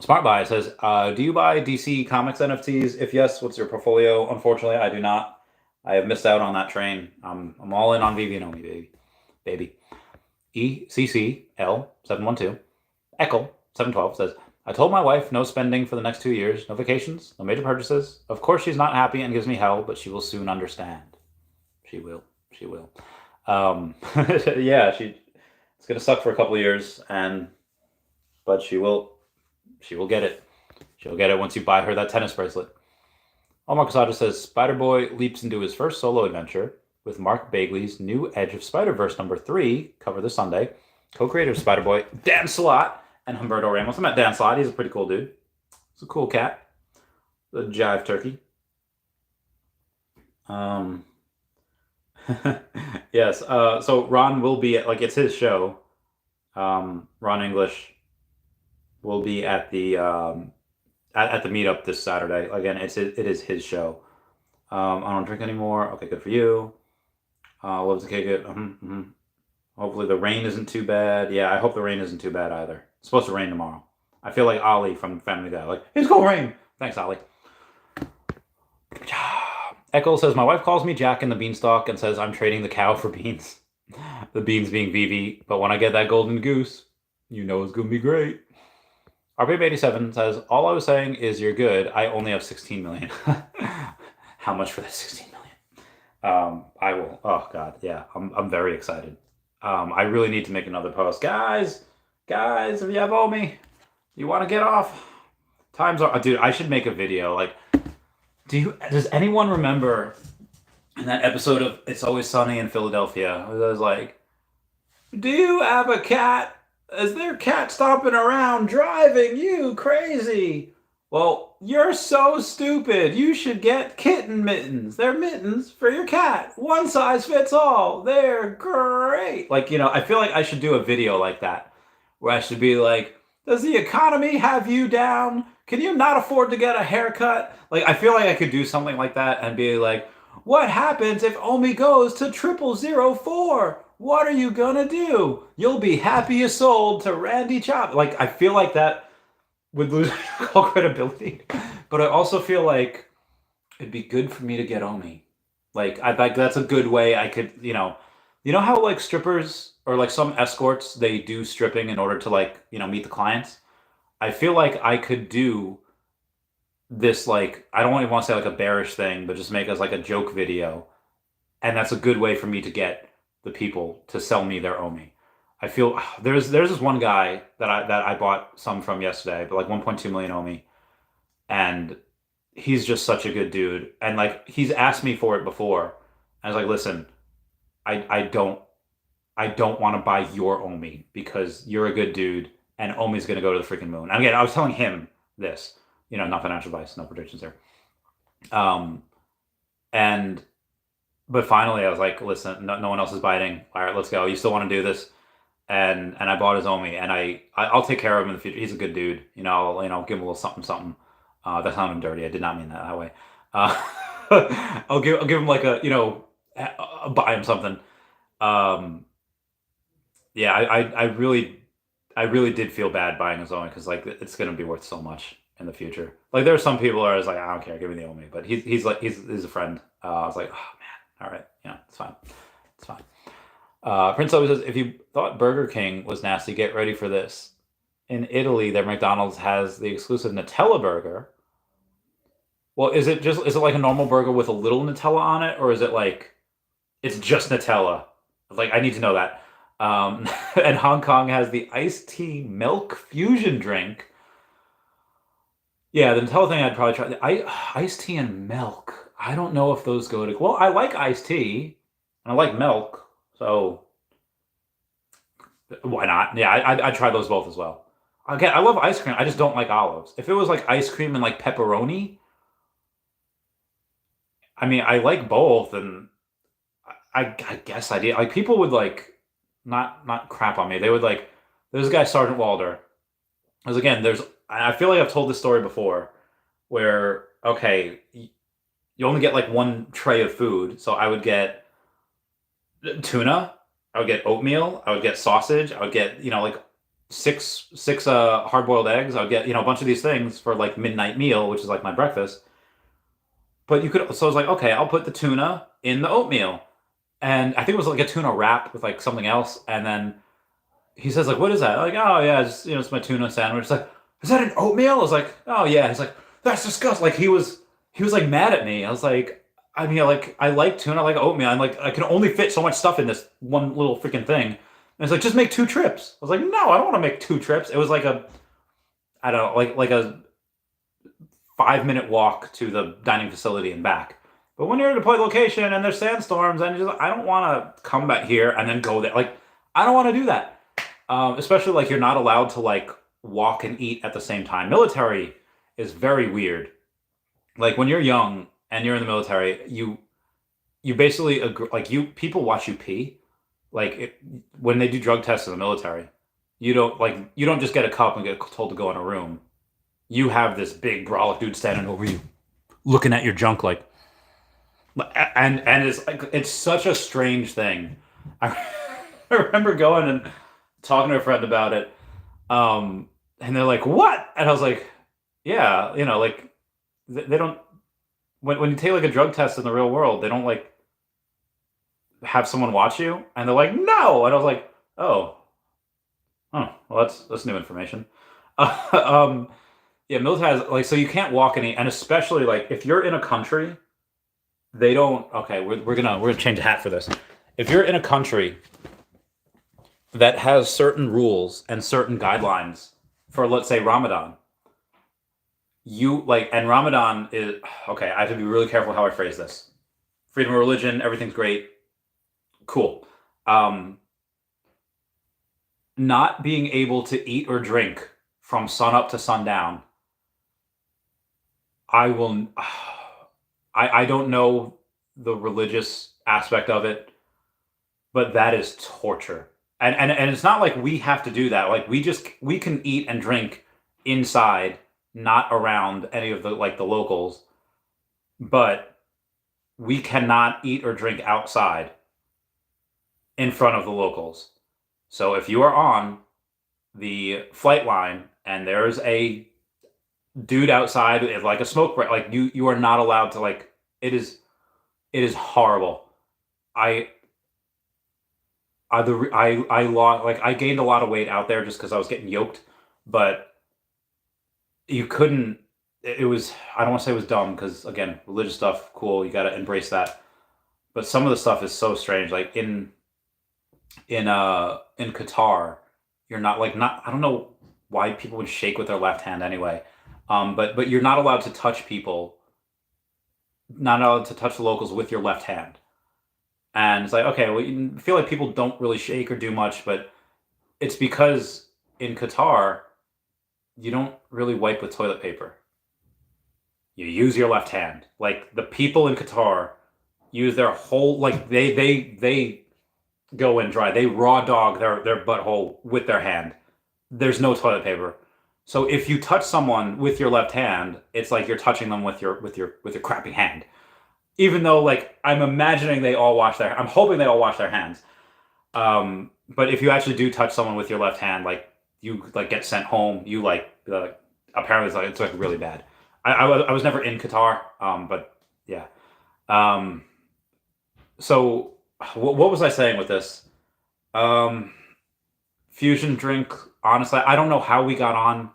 Smart Buy says, do you buy DC Comics NFTs? If yes, what's your portfolio? Unfortunately, I do not. I have missed out on that train. I'm all in on Veve and OMI, baby. ECCL712 Echo 712 says, I told my wife no spending for the next 2 years, no vacations, no major purchases. Of course, she's not happy and gives me hell, but she will soon understand. She will. Yeah, it's gonna suck for a couple of years, but she will get it. She'll get it once you buy her that tennis bracelet. Omar Casada says, Spider-Boy leaps into his first solo adventure with Mark Bagley's new Edge of Spider-Verse #3, cover this Sunday. Co-creator of Spider-Boy, Dan Slott, and Humberto Ramos. I met Dan Slott. He's a pretty cool dude. He's a cool cat. The jive turkey. Um, yes. So Ron will be like it's his show. Ron English will be at the meetup this Saturday. Again, it is his show. I don't drink anymore. Okay, good for you. Loves to kick it. Hopefully the rain isn't too bad. Yeah, I hope the rain isn't too bad either. It's supposed to rain tomorrow. I feel like Ollie from Family Guy. Like, it's gonna rain. Thanks, Ollie. Echo says, my wife calls me Jack in the Beanstalk and says I'm trading the cow for beans. The beans being Veve. But when I get that golden goose, you know it's gonna be great. RBM87 says, all I was saying is you're good. I only have 16 million. How much for that 16 million? I will. Oh God, yeah. I'm very excited. I really need to make another post. Guys, if you have OMI, you want to get off? Times are, dude, I should make a video. Like, does anyone remember in that episode of It's Always Sunny in Philadelphia? It was like, do you have a cat? Is there a cat stomping around driving you crazy? Well, you're so stupid. You should get kitten mittens. They're mittens for your cat. One size fits all. They're great. Like, I feel like I should do a video like that where I should be like, does the economy have you down? Can you not afford to get a haircut? Like, I feel like I could do something like that and be like, what happens if OMI goes to 0004? What are you gonna do? You'll be happy as sold to Randy Chop. Like, I feel like that would lose all credibility. But I also feel like it'd be good for me to get OMI. Like, that's a good way I could, how like strippers or like some escorts, they do stripping in order to like, meet the clients. I feel like I could do this, like, I don't even want to say like a bearish thing, but just make us like a joke video. And that's a good way for me to get the people to sell me their OMI. I feel there's this one guy that I bought some from yesterday, but like 1.2 million OMI, and he's just such a good dude. And like he's asked me for it before. I was like, listen, I don't want to buy your OMI because you're a good dude, and OMI's gonna go to the freaking moon. And again, I was telling him this, not financial advice, no predictions there. But finally I was like, listen, no one else is biting. All right, let's go. You still want to do this? And I bought his OMI, and I'll take care of him in the future. He's a good dude. I'll give him a little something, something. That sounded dirty. I did not mean that way. I'll give him like I'll buy him something. Yeah, I really did feel bad buying his OMI because like it's gonna be worth so much in the future. Like there are some people who are just like, I don't care, give me the OMI. But he's a friend. I was like, oh man, all right, it's fine, it's fine. Prince always says, if you thought Burger King was nasty, get ready for this. In Italy, their McDonald's has the exclusive Nutella burger. Well, is it like a normal burger with a little Nutella on it, or is it like it's just Nutella? Like, I need to know that. And Hong Kong has the iced tea milk fusion drink. Yeah, the Nutella thing I'd probably try. Iced tea and milk. I don't know if those go to. Well, I like iced tea and I like milk. So why not? Yeah, I'd try those both as well. Again, I love ice cream. I just don't like olives. If it was like ice cream and like pepperoni, I mean, I like both, and I guess I did. Like people would like not crap on me. They would like. There's a guy, Sergeant Walder. Because again, I feel like I've told this story before, where okay, you only get like one tray of food, so I would get tuna, I would get oatmeal, I would get sausage, I would get like six hard boiled eggs, I would get a bunch of these things for like midnight meal, which is like my breakfast. But so I was like, okay, I'll put the tuna in the oatmeal, and I think it was like a tuna wrap with like something else, and then he says like, what is that? I'm like, oh yeah, it's my tuna sandwich. It's like, is that an oatmeal? I was like, oh yeah. He's like, that's disgusting. Like he was like mad at me. I was like, I mean, like, I like tuna, I like oatmeal. I'm like, I can only fit so much stuff in this one little freaking thing. And it's like, just make 2 trips. I was like, no, I don't want to make 2 trips. It was like I don't know, like a 5-minute walk to the dining facility and back. But when you're at a deployed location and there's sandstorms, and I don't want to come back here and then go there. Like, I don't want to do that. Especially like you're not allowed to like walk and eat at the same time. Military is very weird. Like when you're young and you're in the military, you basically agree, like people watch you pee. Like when they do drug tests in the military, you don't just get a cup and get told to go in a room. You have this big brolic dude standing over you, looking at your junk like, and it's like it's such a strange thing. I, I remember going and talking to a friend about it, and they're like, "What?" And I was like, "Yeah, like they don't when you take like a drug test in the real world, they don't like have someone watch you." And they're like, "No," and I was like, "Oh, well, that's new information." um, yeah, military has like so you can't walk any, and especially like if you're in a country, they don't. Okay, we're gonna change a hat for this. If you're in a country that has certain rules and certain guidelines for, let's say, Ramadan, you like, and Ramadan is okay. I have to be really careful how I phrase this. Freedom of religion, everything's great, cool. Um, Not being able to eat or drink from sun up to sundown, I will. I don't know the religious aspect of it, but that is torture. And it's not like we have to do that. Like we can eat and drink inside, not around any of the like the locals, but we cannot eat or drink outside in front of the locals. So if you are on the flight line and there's a dude outside with like a smoke break, like you are not allowed to like it is horrible. I I lost like I gained a lot of weight out there just because I was getting yoked, but you couldn't. It was I don't want to say it was dumb because again, religious stuff, cool. You got to embrace that. But some of the stuff is so strange. Like in Qatar, you're not like not. I don't know why people would shake with their left hand anyway. But you're not allowed to touch people. Not allowed to touch the locals with your left hand. And it's like, okay, well, you feel like people don't really shake or do much, but it's because in Qatar, you don't really wipe with toilet paper. You use your left hand. Like the people in Qatar use their whole like they go in dry. They raw dog their butthole with their hand. There's no toilet paper. So if you touch someone with your left hand, it's like you're touching them with your crappy hand. Even though like I'm imagining I'm hoping they all wash their hands. But if you actually do touch someone with your left hand, like you like get sent home, you like apparently it's like really bad. I was never in Qatar, but yeah. Um, so what was I saying with this? Um, Fusion drink. Honestly, I don't know how we got on.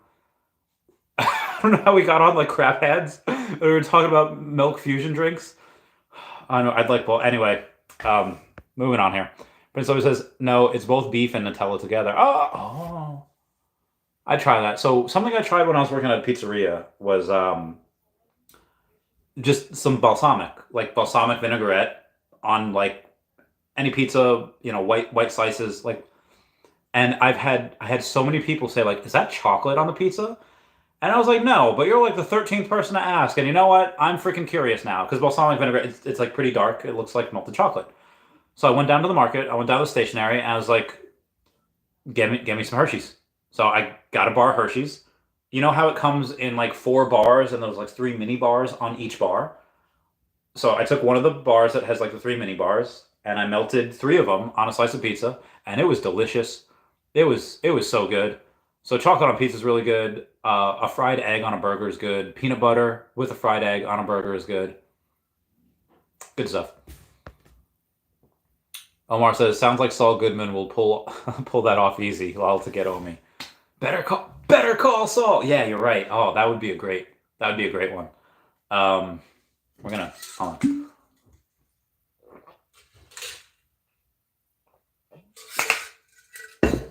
I don't know how we got on like crap heads. We were talking about milk fusion drinks. I know. I'd like. Well, anyway. Moving on here. Prince always says no. It's both beef and Nutella together. Oh. I try that. So something I tried when I was working at a pizzeria was just some balsamic vinaigrette on like any pizza, white slices, like. And I had so many people say like, "Is that chocolate on the pizza?" And I was like, "No," but you're like the 13th person to ask. And you know what? I'm freaking curious now because balsamic vinaigrette, it's like pretty dark. It looks like melted chocolate. So I went down to the market. I went down to the stationery, and I was like, Get me some Hershey's." So I got a bar of Hershey's. You know how it comes in like 4 bars and there's like 3 mini bars on each bar? So I took one of the bars that has like the 3 mini bars and I melted 3 of them on a slice of pizza and it was delicious. It was so good. So chocolate on pizza is really good. A fried egg on a burger is good. Peanut butter with a fried egg on a burger is good. Good stuff. Omar says, "Sounds like Saul Goodman will pull pull that off easy. Lol to get Omi. Better call Saul." Yeah, you're right. Oh, that would be a great one. Um, we're gonna hold on.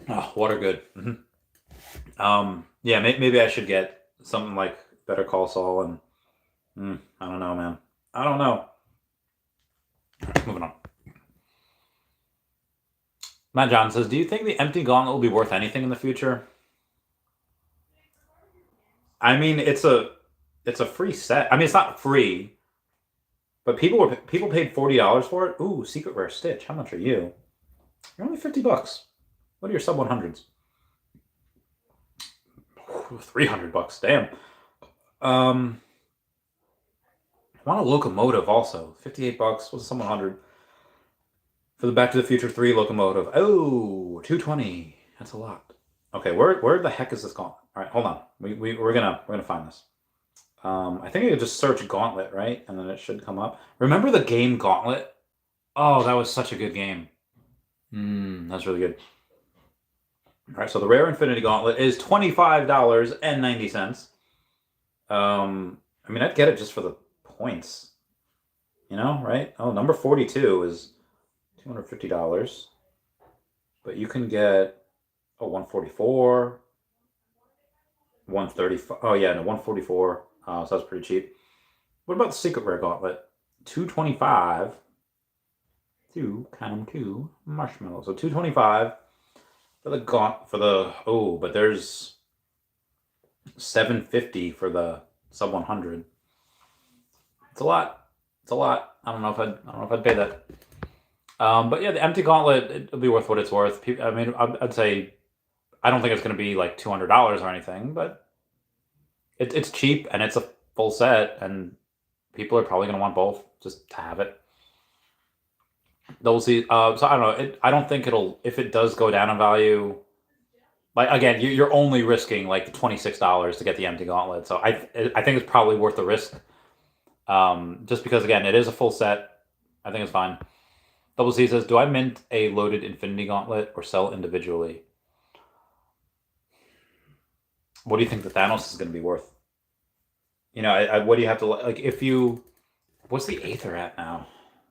Oh, water good. Yeah, maybe I should get something like Better Call Saul and I don't know, man. I don't know. Moving on. Matt John says, "Do you think the empty gauntlet will be worth anything in the future?" I mean, it's a free set. I mean, it's not free. But people paid $40 for it. Ooh, secret rare Stitch. How much are you? You're only $50. What are your sub 100s? $300. Damn. I want a locomotive also. $58. What's a sub 100? For the Back to the Future 3 locomotive. Oh, $220. That's a lot. Okay, where the heck is this gauntlet? All right, hold on. We're gonna find this. I think I could just search Gauntlet, right? And then it should come up. Remember the game Gauntlet? Oh, that was such a good game. That's really good. All right, so the Rare Infinity Gauntlet is $25.90. I mean, I'd get it just for the points. You know, right? Oh, number 42 is $250. But you can get 144, 135. Oh yeah, no, 144. So that's pretty cheap. What about the Secret Rare Gauntlet? $225. Two marshmallows. So $225 for the but there's $750 for the sub 100. It's a lot. I don't know if I'd pay that. But yeah, the empty gauntlet, it'll be worth what it's worth. I mean, I'd say I don't think it's going to be like $200 or anything, but it's cheap and it's a full set, and people are probably going to want both just to have it. We'll see. So I don't know. I don't think if it does go down in value, like again, you're only risking like the $26 to get the empty gauntlet. So I think it's probably worth the risk. Just because again, it is a full set. I think it's fine. Double C says, do I mint a loaded Infinity Gauntlet or sell individually? What do you think the Thanos is going to be worth? You know, what do you have to, like, if you, what's the Aether at now?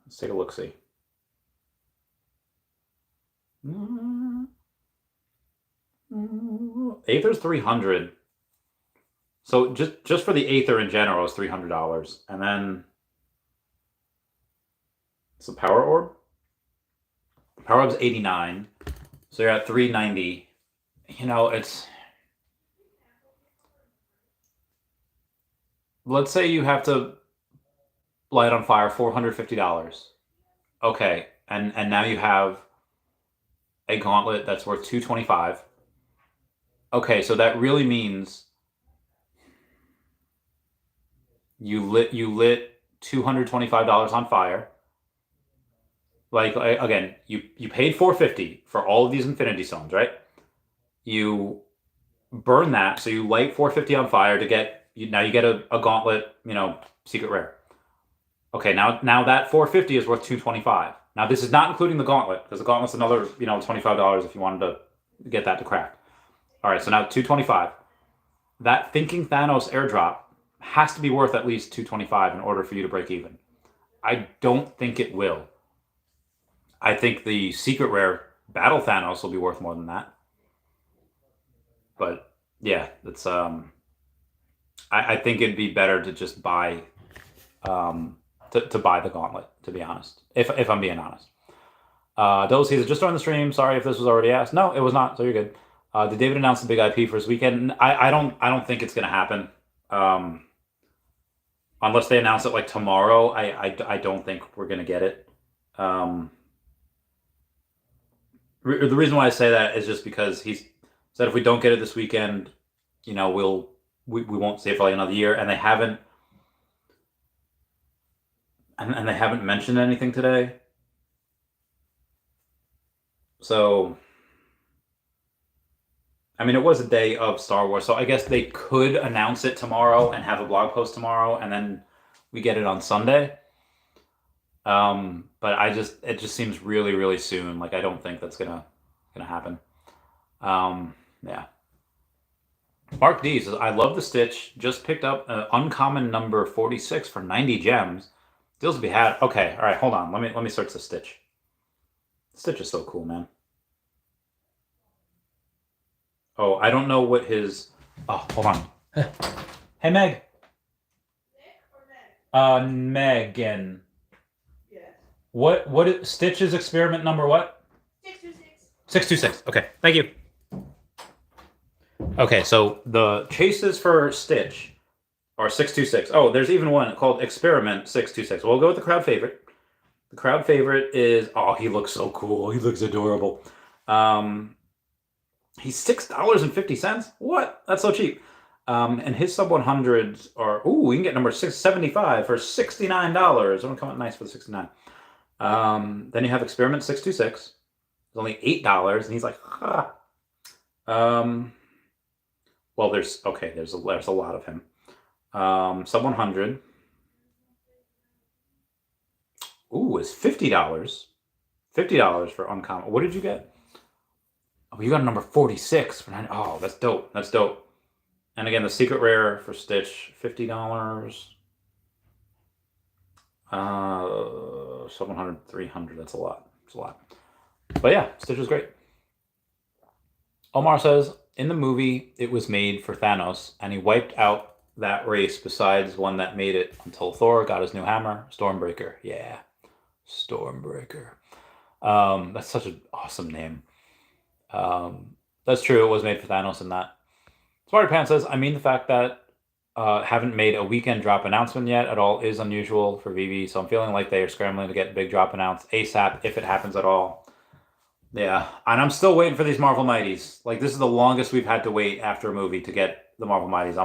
Let's take a look-see. Aether's 300. So just for the Aether in general is $300. And then it's a Power Orb. Power Orb's 89. So you're at 390. You know, let's say you have to light on fire $450. Okay, and now you have a gauntlet that's worth $225. Okay, so that really means you lit $225 on fire. Like, again, you paid $450 for all of these Infinity Stones, right? You burn that, so you light $450 on fire to get, now you get a gauntlet, you know, secret rare. Okay, now that $450 is worth $225. Now this is not including the gauntlet, because the gauntlet's another, you know, $25 if you wanted to get that to crack. All right, so now $225. That Thinking Thanos airdrop has to be worth at least $225 in order for you to break even. I don't think it will. I think the secret rare Battle Thanos will be worth more than that. But yeah, it's I think it'd be better to just buy to buy the gauntlet, to be honest. If I'm being honest. Double Caesar just joined the stream. Sorry if this was already asked. No, it was not, so you're good. Did David announce the big IP for his weekend? I don't think it's gonna happen. Unless they announce it like tomorrow, I don't think we're gonna get it. The reason why I say that is just because he's said if we don't get it this weekend, you know, we won't see it for like another year, and they haven't mentioned anything today. So, I mean, it was a day of Star Wars, so I guess they could announce it tomorrow and have a blog post tomorrow, and then we get it on Sunday. But it just seems really, really soon. Like, I don't think that's gonna happen. Yeah. Mark D says, I love the Stitch. Just picked up an uncommon number 46 for 90 gems. Deals to be had. Okay, all right, hold on. Let me search the Stitch. Stitch is so cool, man. Oh, I don't know what his. Oh, hold on. Hey, Meg. Nick or Meg? Megan. What Stitch's experiment number what? 626. 626. Okay, thank you. Okay, so the chases for Stitch or 626. Oh, there's even one called Experiment 626. We'll go with the crowd favorite. The crowd favorite is, oh, he looks so cool. He looks adorable. He's $6.50. What? That's so cheap. And his sub 100s are, ooh, we can get number 675 for $69. It'll come out nice for the 69. Then you have Experiment 626. It's only $8, and he's like, ha. Well, there's a lot of him. Sub 100. Ooh, it's $50. $50 for uncommon. What did you get? Oh, you got a number 46 for 9. Oh, that's dope. That's dope. And again, the secret rare for Stitch, $50. 700, 300. That's a lot. It's a lot. But yeah, Stitch was great. Omar says, in the movie, it was made for Thanos, and he wiped out that race besides one that made it until Thor got his new hammer, Stormbreaker. Yeah, Stormbreaker. That's such an awesome name. That's true. It was made for Thanos in that. Smarty Pants says, I mean, the fact that haven't made a weekend drop announcement yet at all is unusual for Veve, so I'm feeling like they are scrambling to get big drop announced ASAP if it happens at all. Yeah, and I'm still waiting for these Marvel Mighties. Like, this is the longest we've had to wait after a movie to get the Marvel Mighties.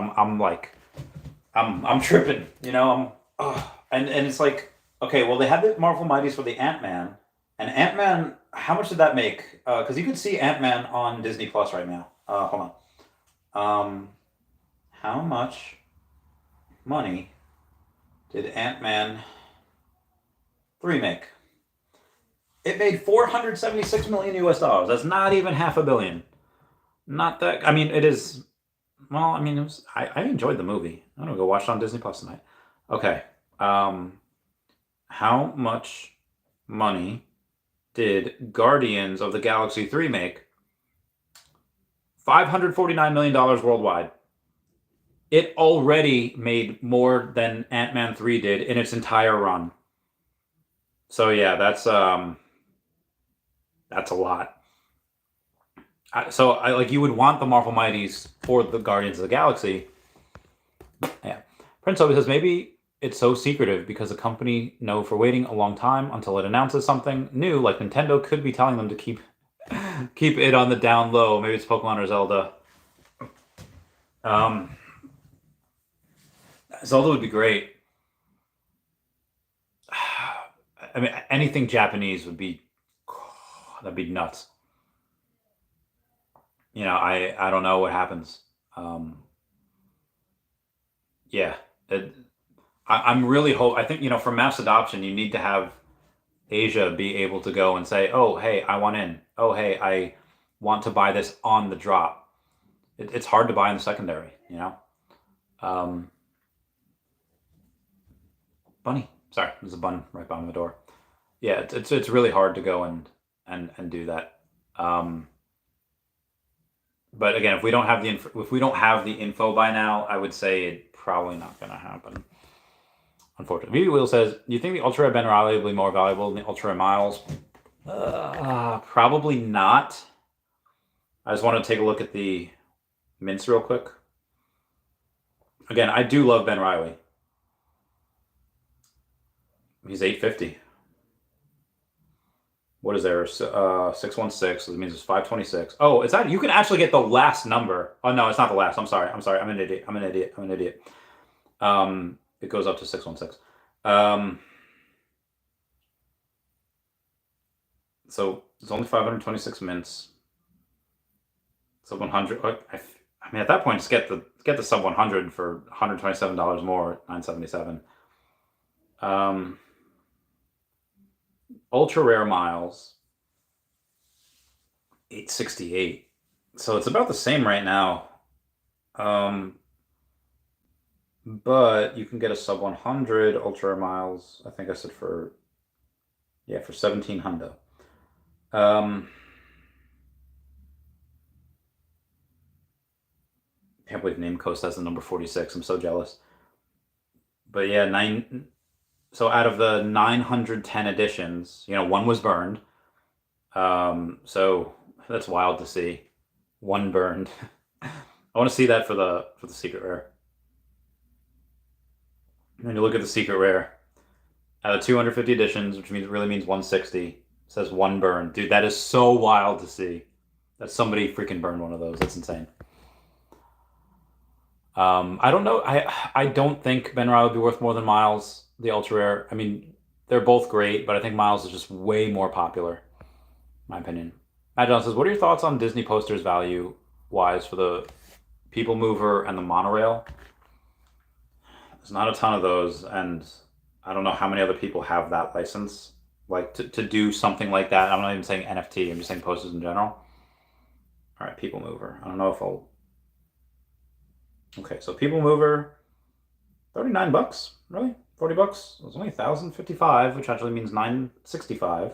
I'm tripping, you know. And it's like, okay, well, they had the Marvel Mighties for the Ant-Man, and Ant-Man, how much did that make? Because you can see Ant-Man on Disney Plus right now. Hold on. How much money did Ant-Man 3 make? It made $476 million US. That's not even $500 million. Not that. I mean, it is. Well, I mean, it was. I enjoyed the movie. I'm gonna go watch it on Disney Plus tonight. Okay. How much money did Guardians of the Galaxy 3 make? $549 million worldwide. It already made more than Ant-Man 3 did in its entire run. So yeah, that's a lot. So you would want the Marvel Mighties for the Guardians of the Galaxy. Yeah. Prince always says, maybe it's so secretive because the company know for waiting a long time until it announces something new, like Nintendo could be telling them to keep it on the down low. Maybe it's Pokemon or Zelda. Zelda would be great. I mean, anything Japanese would be, that'd be nuts. You know, I don't know what happens. Yeah, I'm really I think, you know, for mass adoption, you need to have Asia be able to go and say, oh, hey, I want in. Oh, hey, I want to buy this on the drop. It's hard to buy in the secondary, you know. Bunny. Sorry, there's a bun right behind the door. Yeah, it's really hard to go and do that. But again, if we don't have the info by now, I would say it's probably not going to happen. Unfortunately, Veve Wheel says, "Do you think the Ultra Rare Ben Riley will be more valuable than the Ultra Rare Miles?" Probably not. I just want to take a look at the mints real quick. Again, I do love Ben Riley. He's $850. What is there? 616. So that means it's 526. Oh, it's that you can actually get the last number. Oh no, it's not the last. I'm sorry. I'm an idiot. It goes up to 616. So it's only 526 mints. Sub 100. I mean, at that point, just get the sub 100 for $127 more, $977. Ultra rare miles, $868. So it's about the same right now. But you can get a sub 100 ultra rare miles. I think I said for 1,700. Can't believe Name Coast has the number 46. I'm so jealous. But yeah, so out of the 910 editions, you know, one was burned. So that's wild to see. One burned. I want to see that for the secret rare. When you look at the secret rare, out of 250 editions, which really means 160, it says one burn. Dude, that is so wild to see. That somebody freaking burned one of those. That's insane. I don't know. I don't think Ben Riley would be worth more than Miles, the ultra rare. I mean, they're both great, but I think Miles is just way more popular, in my opinion. Matt John says, "What are your thoughts on Disney posters value wise for the People Mover and the monorail?" There's not a ton of those, and I don't know how many other people have that license, like to do something like that. I'm not even saying NFT. I'm just saying posters in general. All right, People Mover. I don't know if I'll. Okay, so People Mover, $39. Really? $40? It was only 1,055, which actually means 965.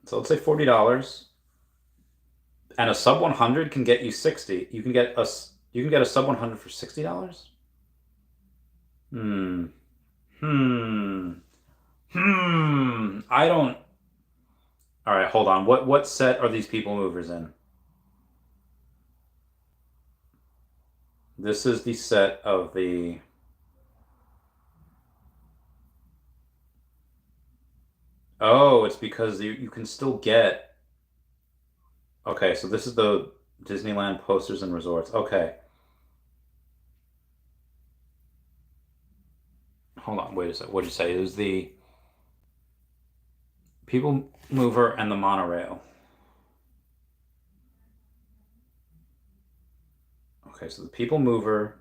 So let's say $40. And a sub 100 can get you 60. You can get a sub 100 for $60? Hmm. I don't. All right, hold on. What set are these People Movers in? This is the set of the. Oh, it's because you can still get. Okay, so this is the Disneyland posters and resorts. Okay. Hold on, wait a second. What'd you say? It was the People Mover and the monorail. Okay, so the People Mover.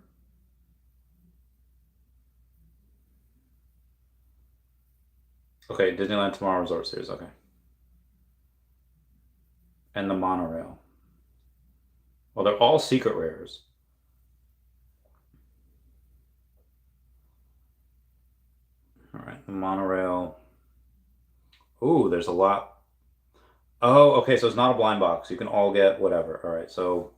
Okay, Disneyland Tomorrow Resort Series. Okay. And the monorail. Well, they're all secret rares. All right, the monorail. Ooh, there's a lot. Oh, okay, so it's not a blind box. You can all get whatever. All right, so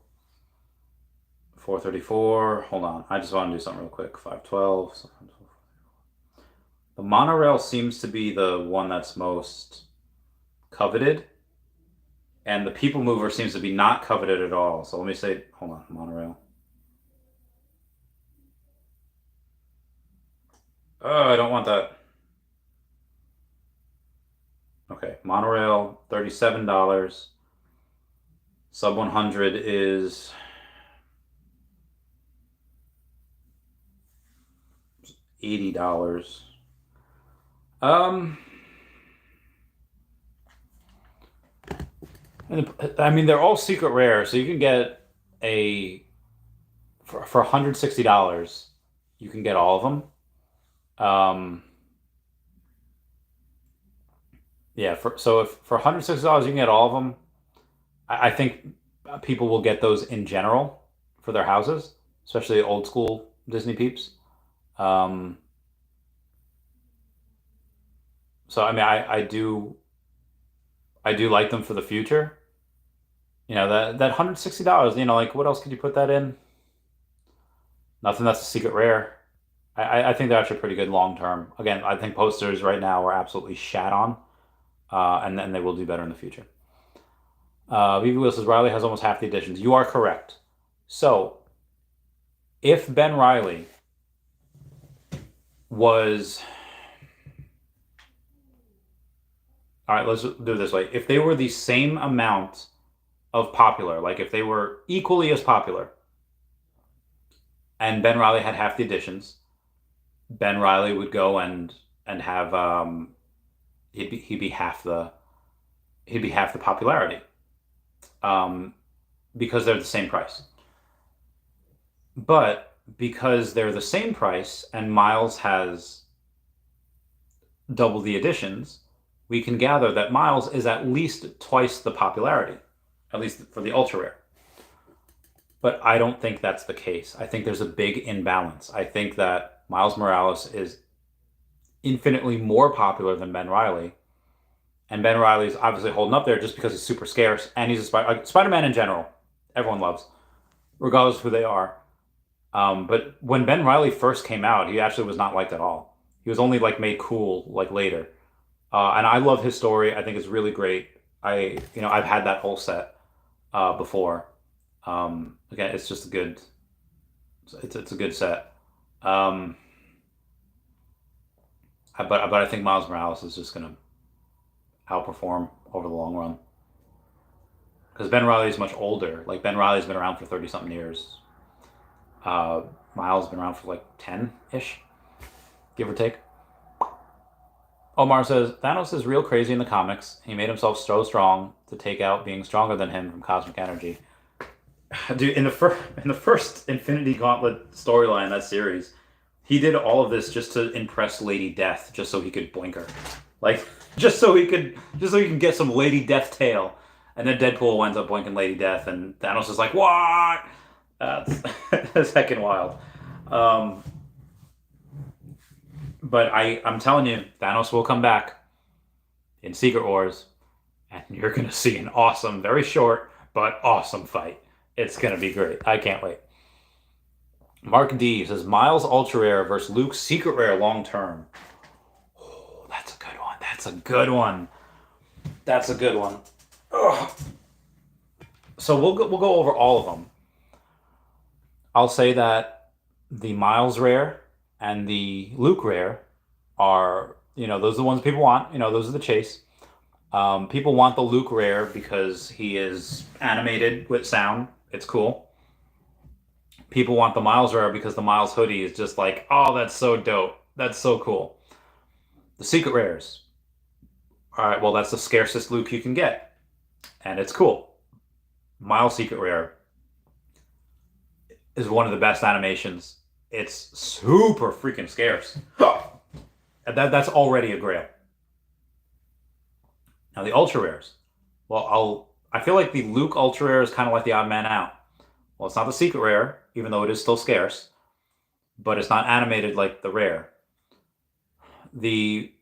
434. Hold on. I just want to do something real quick. 512. The monorail seems to be the one that's most coveted, and the People Mover seems to be not coveted at all. So let me say, hold on, monorail. Oh, I don't want that. Okay, monorail, $37. Sub 100 is $80. Um, I mean, they're all secret rare, so you can get a for $160. You can get all of them. Yeah, so if for $160 you can get all of them, I think people will get those in general for their houses, especially old school Disney peeps. Um, so I mean, I do like them for the future. You know that $160. You know, like what else could you put that in? Nothing that's a secret rare. I think they're actually pretty good long term. Again, I think posters right now are absolutely shat on, and then they will do better in the future. Veve Will says Riley has almost half the editions. You are correct. So if Ben Riley was, all right, let's do it this way. If they were the same amount of popular, like if they were equally as popular, and Ben Riley had half the editions, Ben Riley would go and have he'd be half the popularity, um, because they're the same price. But because they're the same price and Miles has double the editions, we can gather that Miles is at least twice the popularity, at least for the ultra rare. But I don't think that's the case. I think there's a big imbalance. I think that Miles Morales is infinitely more popular than Ben Riley. And Ben Riley's obviously holding up there just because he's super scarce and he's a Spider-Man in general. Everyone loves, regardless of who they are. But when Ben Riley first came out, he actually was not liked at all. He was only like made cool like later. And I love his story. I think it's really great. I've had that whole set before. Again, it's just a good. It's a good set. Um, but I think Miles Morales is just going to outperform over the long run. Because Ben Riley is much older. Like, Ben Riley's been around for 30 something years. Uh, Miles has been around for like 10 ish, give or take. Omar says Thanos is real crazy in the comics. He made himself so strong to take out being stronger than him from cosmic energy. Dude, in the first Infinity Gauntlet storyline, that series, he did all of this just to impress Lady Death, just so he could blink her, like just so he can get some Lady Death tail. And then Deadpool winds up blinking Lady Death, and Thanos is like, "What?" That's heckin' wild. But I'm telling you, Thanos will come back in Secret Wars, and you're gonna see an awesome, very short but awesome fight. It's gonna be great. I can't wait. Mark D says Miles Ultra Rare versus Luke Secret Rare long term. Oh, that's a good one. That's a good one. That's a good one. Ugh. So we'll go over all of them. I'll say that the Miles Rare and the Luke Rare are, those are the ones people want. Those are the chase. People want the Luke Rare because he is animated with sound. It's cool. People want the Miles Rare because the Miles hoodie is just like, oh, that's so dope. That's so cool. The Secret Rares. All right, well, that's the scarcest Luke you can get. And it's cool. Miles Secret Rare is one of the best animations. It's super freaking scarce. That's already a grail. Now the Ultra Rares. Well, I feel like the Luke Ultra Rare is kind of like the odd man out. Well, it's not the Secret Rare, even though it is still scarce, but it's not animated like the Rare. The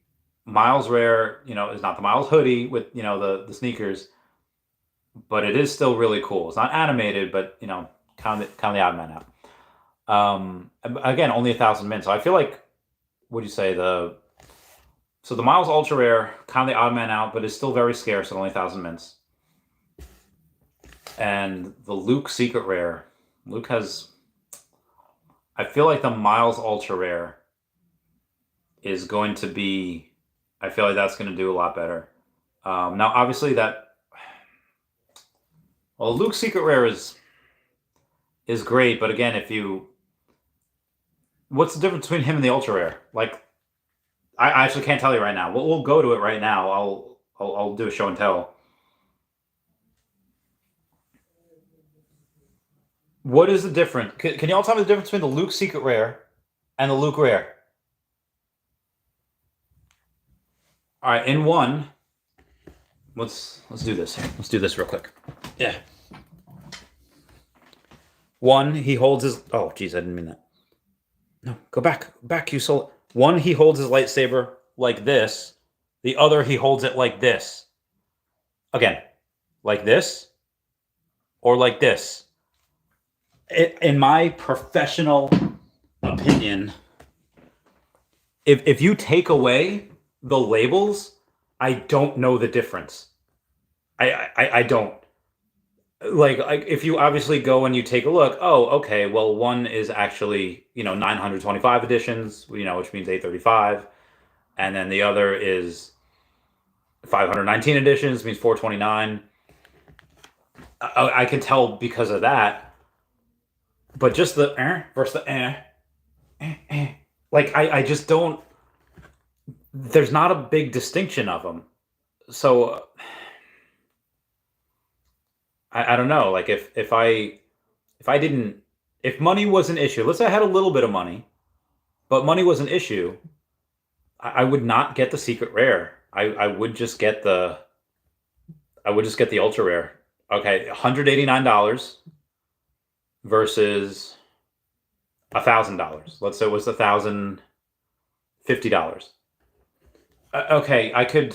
Miles Rare, is not the Miles hoodie with, the sneakers, but it is still really cool. It's not animated, but, kind of the odd man out. Again, only 1,000 min. So I feel like, what do you say, the Miles Ultra Rare, kind of the odd man out, but is still very scarce at only 1,000 mints. And the Luke Secret Rare, Luke has, I feel like the Miles Ultra Rare is going to be, I feel like that's going to do a lot better. Now, obviously Luke Secret Rare is great, but again, what's the difference between him and the Ultra Rare? Like, I actually can't tell you right now. We'll go to it right now. I'll do a show and tell. What is the difference? Can you all tell me the difference between the Luke Secret Rare and the Luke Rare? All right, in one, let's do this. Let's do this real quick. Yeah. One, he holds his. Oh, geez, I didn't mean that. No, go back, you soul. One, he holds his lightsaber like this. The other, he holds it like this. Again, like this, or like this. In my professional opinion, if you take away the labels, I don't know the difference. I don't. Like if you obviously go and you take a look, oh, okay, well, one is actually 925 editions, which means 835, and then the other is 519 editions, means 429. I can tell because of that, but just the versus the like I just don't. There's not a big distinction of them, so. I don't know. Like if money was an issue, let's say I had a little bit of money, but money was an issue, I would not get the Secret Rare. I would just get the Ultra Rare. Okay, $189 versus $1,000. Let's say it was $1,050. Okay, I could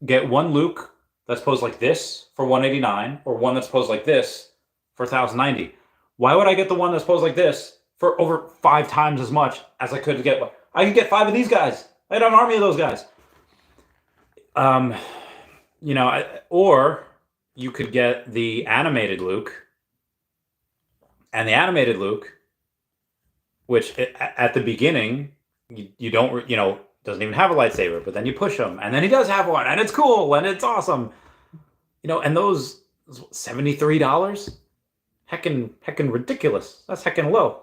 get one Luke that's posed like this for $189, or one that's posed like this for $1,090. Why would I get the one that's posed like this for over 5 times as much as I could get? I could get 5 of these guys. I had an army of those guys. Or you could get the animated Luke, and the animated Luke which at the beginning, you don't, doesn't even have a lightsaber, but then you push him, and then he does have one, and it's cool, and it's awesome. And those $73, heckin' ridiculous. That's heckin' low.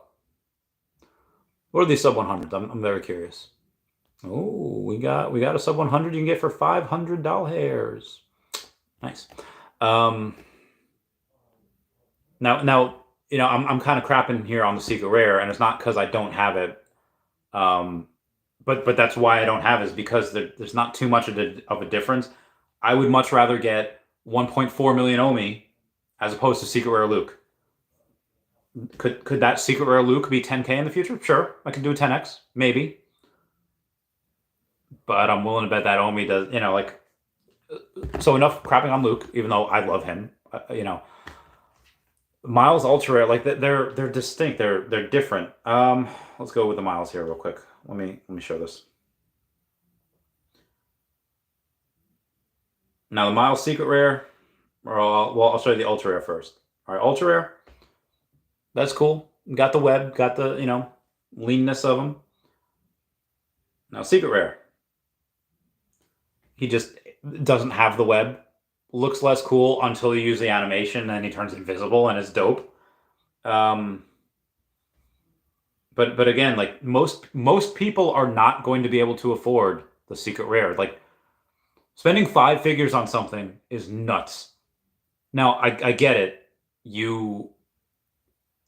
What are these sub 100s? I'm very curious. Oh, we got a sub 100 you can get for $500. Nice. Now, I'm kind of crapping here on the secret rare, and it's not because I don't have it. But that's why I don't have it, is because there's not too much of a difference. I would much rather get 1.4 million OMI as opposed to secret rare Luke. Could that secret rare Luke be 10K in the future? Sure, I can do a 10x, maybe. But I'm willing to bet that OMI does, so enough crapping on Luke, even though I love him, Miles ultra rare, like they're distinct, they're different. Let's go with the Miles here real quick. Let me show this. Now the Miles secret rare, I'll show you the ultra rare first. All right, ultra rare, that's cool. Got the web, got the leanness of them. Now secret rare, he just doesn't have the web. Looks less cool until you use the animation, and he turns invisible, and it's dope. But again, like most people are not going to be able to afford the secret rare. Like spending 5 figures on something is nuts. Now I get it.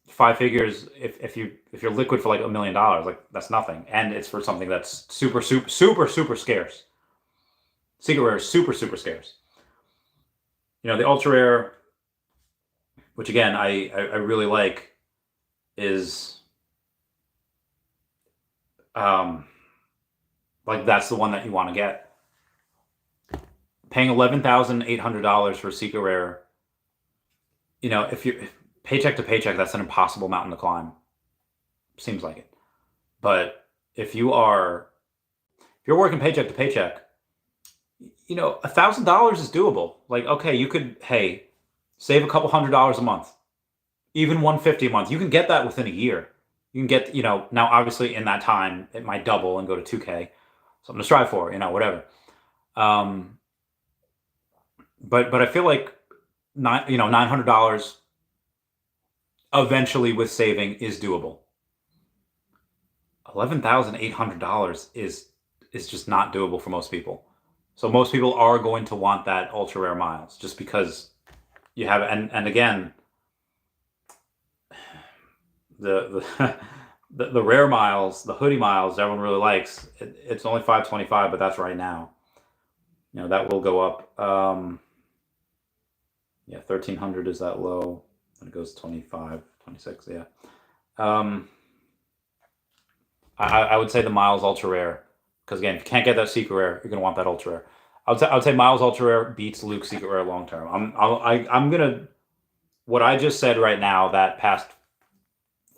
5 figures, if you're liquid for like $1 million, like that's nothing, and it's for something that's super scarce. Secret rare is super scarce. The ultra rare, which again I really like, is like that's the one that you want to get. Paying $11,800 for a secret rare, if you paycheck to paycheck, that's an impossible mountain to climb. Seems like it. But if you're working paycheck to paycheck, $1,000 is doable. Like, okay, you could, save a couple $100 a month, even $150 a month. You can get that within a year. You can get, now obviously in that time it might double and go to 2K, something to strive for, whatever. But I feel like $900 eventually with saving is doable. $11,800 is just not doable for most people. So most people are going to want that ultra rare Miles just because you have, and again, the rare Miles, the hoodie Miles, everyone really likes. It's only $525, but that's right now. That will go up. Yeah, 1,300 is that low. And it goes 25, 26. Yeah. I would say the Miles ultra rare, because again, if you can't get that secret rare, you're gonna want that ultra rare. I would say Miles ultra rare beats Luke secret rare long term. I'm gonna, what I just said right now, that past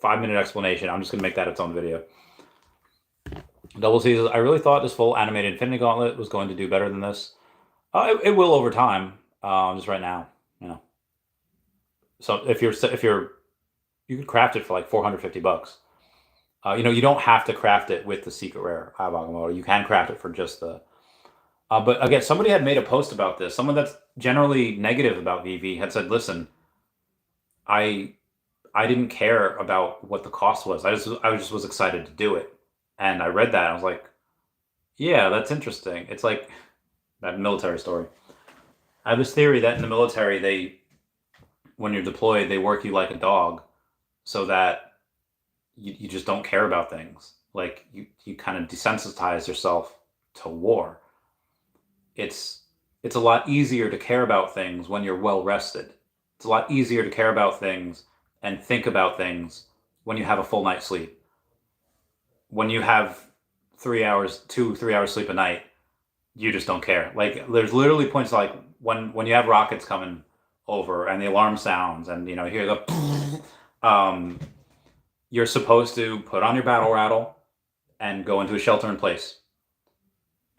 5-minute explanation, I'm just gonna make that its own video. Double C's, I really thought this full animated Infinity Gauntlet was going to do better than this. It will over time. Just right now, So if you could craft it for like $450. You don't have to craft it with the secret rare Agamotto. You can craft it for just the. But again, somebody had made a post about this. Someone that's generally negative about Veve had said, "Listen, I didn't care about what the cost was. I just was excited to do it." And I read that and I was like, "Yeah, that's interesting." It's like that military story. I have this theory that in the military, when you're deployed, they work you like a dog, so that you just don't care about things. Like you kind of desensitize yourself to war. It's a lot easier to care about things when you're well rested. It's a lot easier to care about things and think about things when you have a full night's sleep. When you have 3 hours, 2-3 hours sleep a night, you just don't care. Like there's literally points like when you have rockets coming over and the alarm sounds and you hear the you're supposed to put on your battle rattle and go into a shelter in place.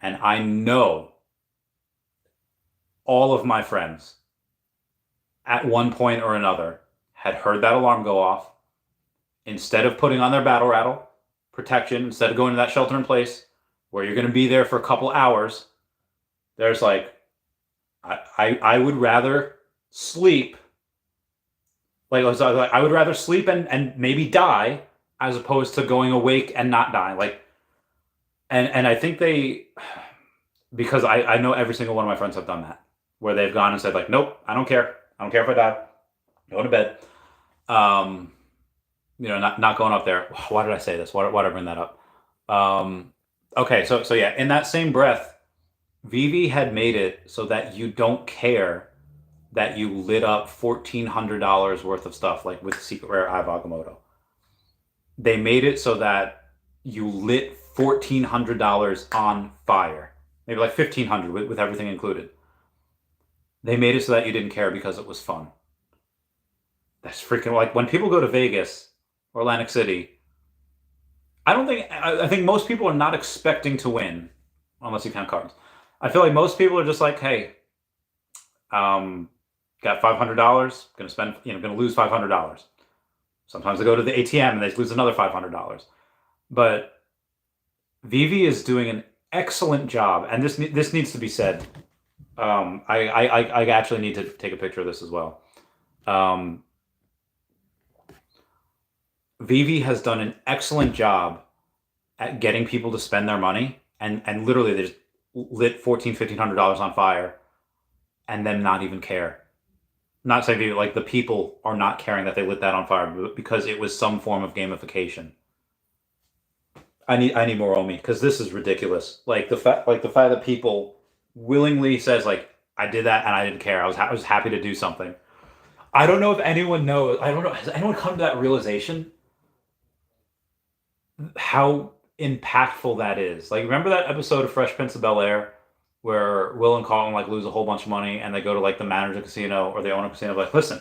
And I know all of my friends at one point or another had heard that alarm go off instead of putting on their battle rattle protection, instead of going to that shelter in place where you're going to be there for a couple hours, there's like, I would rather sleep. Like I would rather sleep and maybe die as opposed to going awake and not die. Like, and I think because I know every single one of my friends have done that, where they've gone and said like, nope, I don't care. I don't care if I die. Go to bed. Not going up there. Why did I say this? Why did I bring that up? Okay, so yeah, in that same breath, Veve had made it so that you don't care that you lit up $1,400 worth of stuff, like with Secret Rare Eye of Agamotto. They made it so that you lit $1,400 on fire, maybe like $1,500 with everything included. They made it so that you didn't care because it was fun. That's freaking, like, when people go to Vegas or Atlantic City, I think most people are not expecting to win, unless you count cards. I feel like most people are just like, hey, got $500, gonna lose $500. Sometimes they go to the ATM and they lose another $500. But Veve is doing an excellent job, and this needs to be said. I actually need to take a picture of this as well. Veve has done an excellent job at getting people to spend their money, and literally they just lit $1,400-$1,500 on fire and then not even care. Not saying Veve, like the people are not caring that they lit that on fire because it was some form of gamification. I need more OMI because this is ridiculous. Like the fact that people willingly says like, I did that and I didn't care. I was happy to do something. I don't know if anyone knows. I don't know. Has anyone come to that realization? How impactful that is. Like, remember that episode of Fresh Prince of Bel-Air where Will and Carlton like lose a whole bunch of money and they go to like the manager of the casino or they own a casino, like, listen,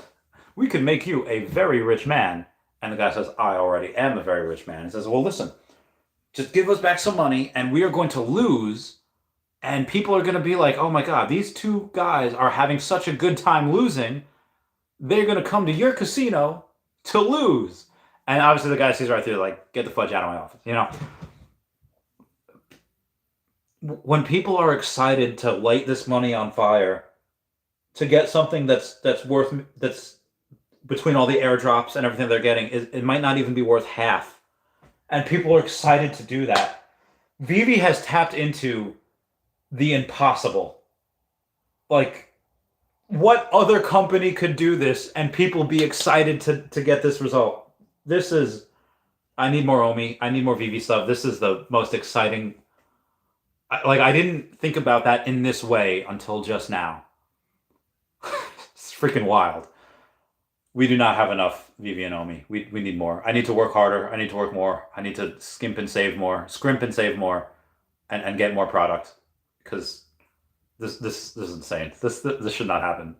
we could make you a very rich man. And the guy says, I already am a very rich man. He says, well, listen, just give us back some money and we are going to lose. And people are going to be like, oh my God, these two guys are having such a good time losing. They're going to come to your casino to lose. And obviously the guy sees right through, like, get the fudge out of my office, you know? When people are excited to light this money on fire, to get something that's between all the airdrops and everything they're getting, it might not even be worth half. And people are excited to do that. Veve has tapped into the impossible. Like, what other company could do this and people be excited to get this result? This is, I need more OMI. I need more Veve stuff. This is the most exciting. I didn't think about that in this way until just now. It's freaking wild. We do not have enough Veve and OMI. We need more. I need to work harder. I need to work more. I need to scrimp and save more, and get more product. Because this is insane. This should not happen.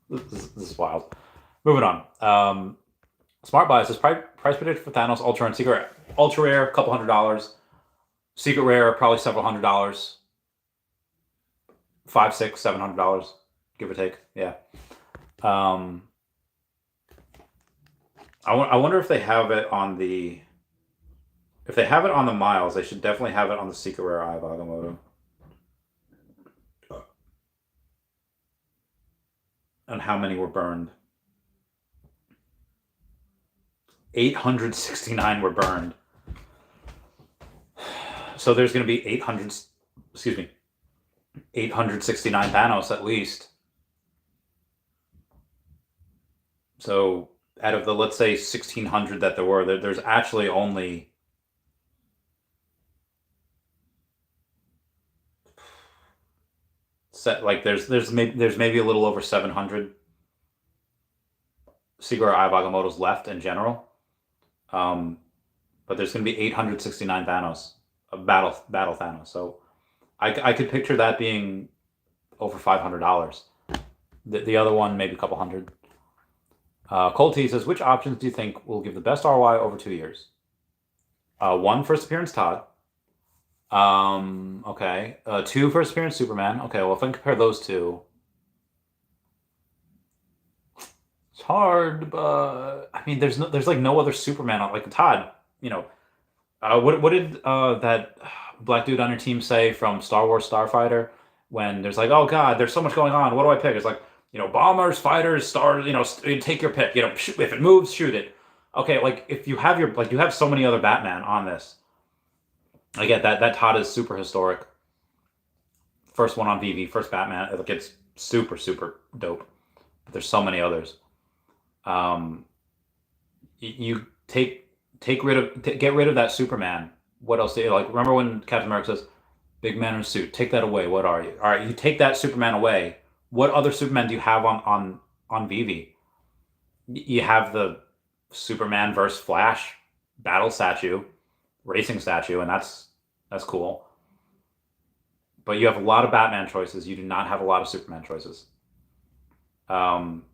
This is wild. Moving on. Smart Buys is price prediction for Thanos, Ultra, and Secret Rare. Ultra Rare, a couple $100. Secret Rare, probably several $100. $500, $600, $700, give or take. Yeah. I wonder if they have it on the. If they have it on the miles, they should definitely have it on the Secret Rare Eye of Agamotto. And how many were burned? 869 were burned. So there's going to be 869 Thanos at least. So out of the, let's say, 1,600 that there were, there's actually only there's maybe a little over 700 Secret Eye of Agamottos left in general. But there's going to be 869 Thanos, battle Thanos. So I could picture that being over $500. The other one, maybe a couple hundred. Cold T says, which options do you think will give the best ROI over 2 years? 1, first appearance Todd. Okay. 2, first appearance Superman. Okay, well, if I can compare those two. It's hard, but I mean, there's like no other Superman on like Todd. You know, what did that black dude on your team say from Star Wars Starfighter when there's like, oh God, there's so much going on. What do I pick? It's like, bombers, fighters, stars. Take your pick. Shoot, if it moves, shoot it. Okay, like if you have you have so many other Batman on this. I get that. That Todd is super historic. First one on Veve, first Batman. Like it's super super dope. But there's so many others. Um, you get rid of that Superman. What else do you like? Remember when Captain America says, "Big man in a suit, take that away." What are you? All right, you take that Superman away. What other Superman do you have on Veve? You have the Superman versus Flash battle statue, racing statue, and that's cool. But you have a lot of Batman choices. You do not have a lot of Superman choices. Um,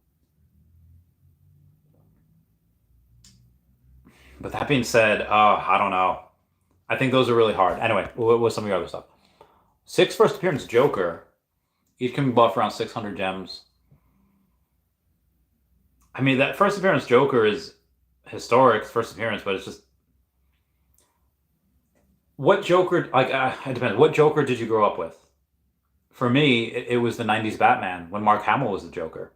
but that being said, I don't know. I think those are really hard. Anyway, what's some of your other stuff? 6 first appearance Joker. Each can be bought for around 600 gems. I mean, that first appearance Joker is historic, first appearance, but it's just what Joker like. It depends. What Joker did you grow up with? For me, it was the '90s Batman when Mark Hamill was the Joker.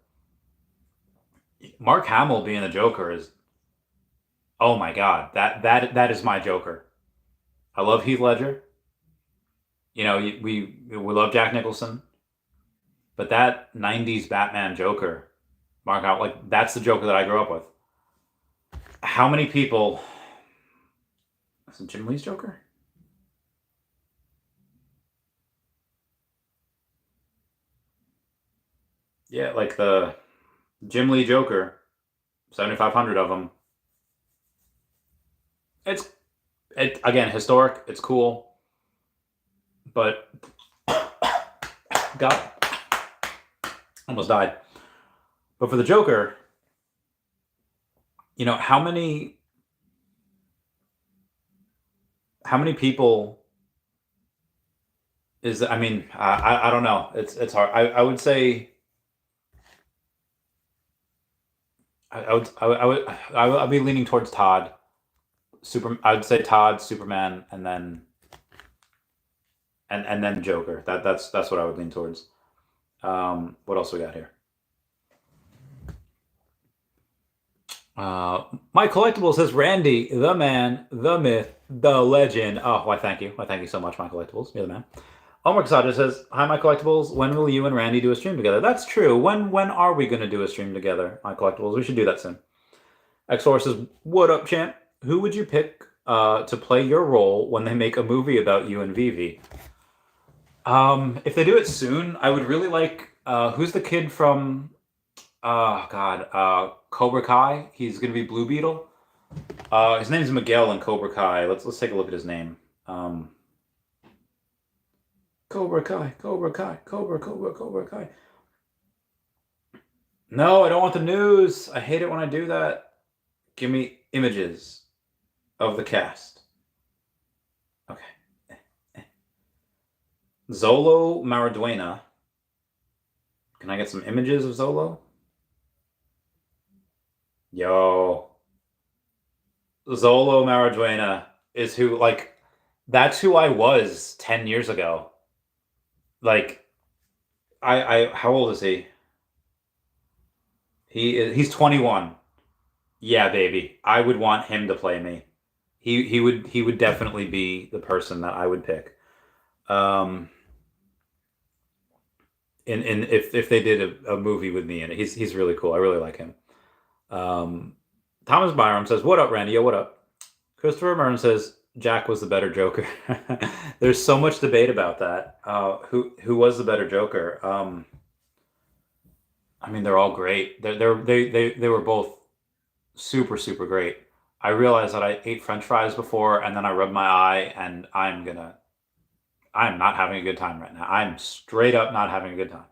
Mark Hamill being the Joker is, oh my God, that is my Joker. I love Heath Ledger. We love Jack Nicholson, but that '90s Batman Joker, Mark Hamill, like that's the Joker that I grew up with. How many people? Is it Jim Lee's Joker? Yeah, like the Jim Lee Joker, 7,500 of them. It's again historic. It's cool, but God, almost died. But for the Joker, how many people is that? I mean, I don't know. It's hard. I would say I'd be leaning towards Todd. I'd say Todd, Superman, and then Joker. That's what I would lean towards. What else we got here? My collectible says Randy, the man, the myth, the legend. Oh, why thank you. Why thank you so much, my collectibles. You're the man. Omar Casada says, hi, my collectibles. When will you and Randy do a stream together? That's true. When are we going to do a stream together, my collectibles? We should do that soon. XOR says, what up, champ? Who would you pick to play your role when they make a movie about you and Veve? If they do it soon, I would really like, who's the kid from, oh God, Cobra Kai? He's going to be Blue Beetle. His name's Miguel in Cobra Kai. Let's take a look at his name. Cobra Kai, Cobra Kai, Cobra Kai. No, I don't want the news. I hate it when I do that. Give me images of the cast. Okay. Zolo Maraduena. Can I get some images of Zolo? Yo. Zolo Maraduena is who, like, that's who I was 10 years ago. Like, how old is he? He's 21. Yeah, baby. I would want him to play me. He would definitely be the person that I would pick. In if they did a movie with me in it, he's really cool. I really like him. Thomas Byram says, "What up, Randy? Yo, what up?" Christopher Mern says, Jack was the better Joker. There's so much debate about that. Who was the better Joker? I mean, they're all great. They were both super super great. I realized that I ate French fries before, and then I rubbed my eye, and I'm not having a good time right now. I'm straight up not having a good time.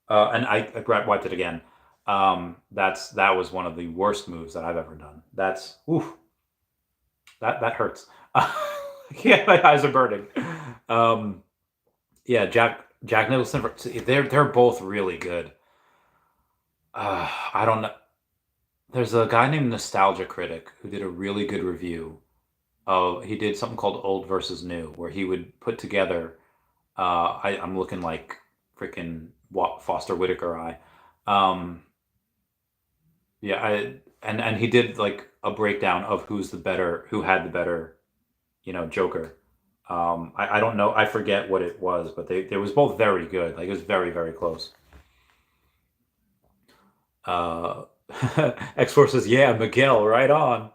And I wiped it again. That was one of the worst moves that I've ever done. That's oof. That hurts. Yeah, my eyes are burning. Yeah, Jack Nicholson. They're both really good. I don't know. There's a guy named Nostalgia Critic who did a really good review of. He did something called Old versus New, where he would put together. I'm looking like freaking Foster Whitaker eye. Um, yeah, and he did like a breakdown of who had the better, Joker. I don't know, I forget what it was, but they was both very good. Like it was very very close. Uh, X Force says, "Yeah, Miguel, right on."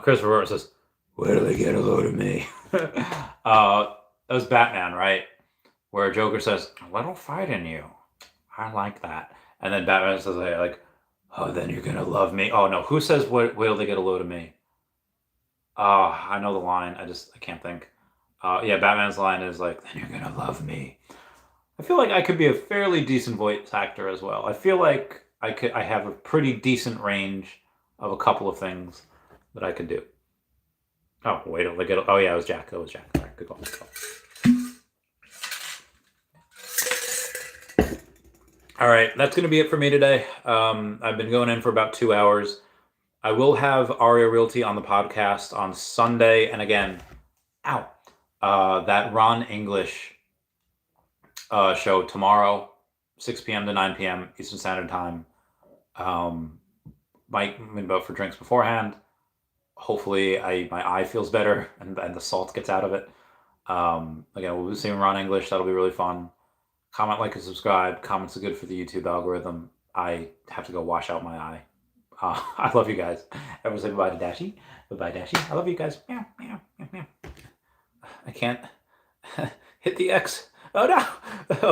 Christopher says, "Where do they get a load of me?" That was Batman, right? Where Joker says, "A little fight in you. I like that." And then Batman says, like, "Oh, then you're gonna love me." Oh no, who says, "Where will they get a load of me?" I know the line. I can't think. Yeah, Batman's line is like, "Then you're gonna love me." I feel like I could be a fairly decent voice actor as well. I feel like I have a pretty decent range of a couple of things that I could do. Oh, wait, look at. Oh yeah, it was Jack. It was Jack. All right, good call. Good call. All right, that's going to be it for me today. I've been going in for about 2 hours. I will have Arya Realty on the podcast on Sunday, and again, that Ron English show tomorrow, 6 p.m. to 9 p.m. Eastern Standard Time. Might maybe out for drinks beforehand. Hopefully, my eye feels better and the salt gets out of it. Again, we'll be seeing Ron English. That'll be really fun. Comment, like, and subscribe. Comments are good for the YouTube algorithm. I have to go wash out my eye. I love you guys. Everyone say bye to Dashie. Bye-bye, Dashie. I love you guys. Meow, meow, meow, meow. I can't hit the X. Oh, no. Okay.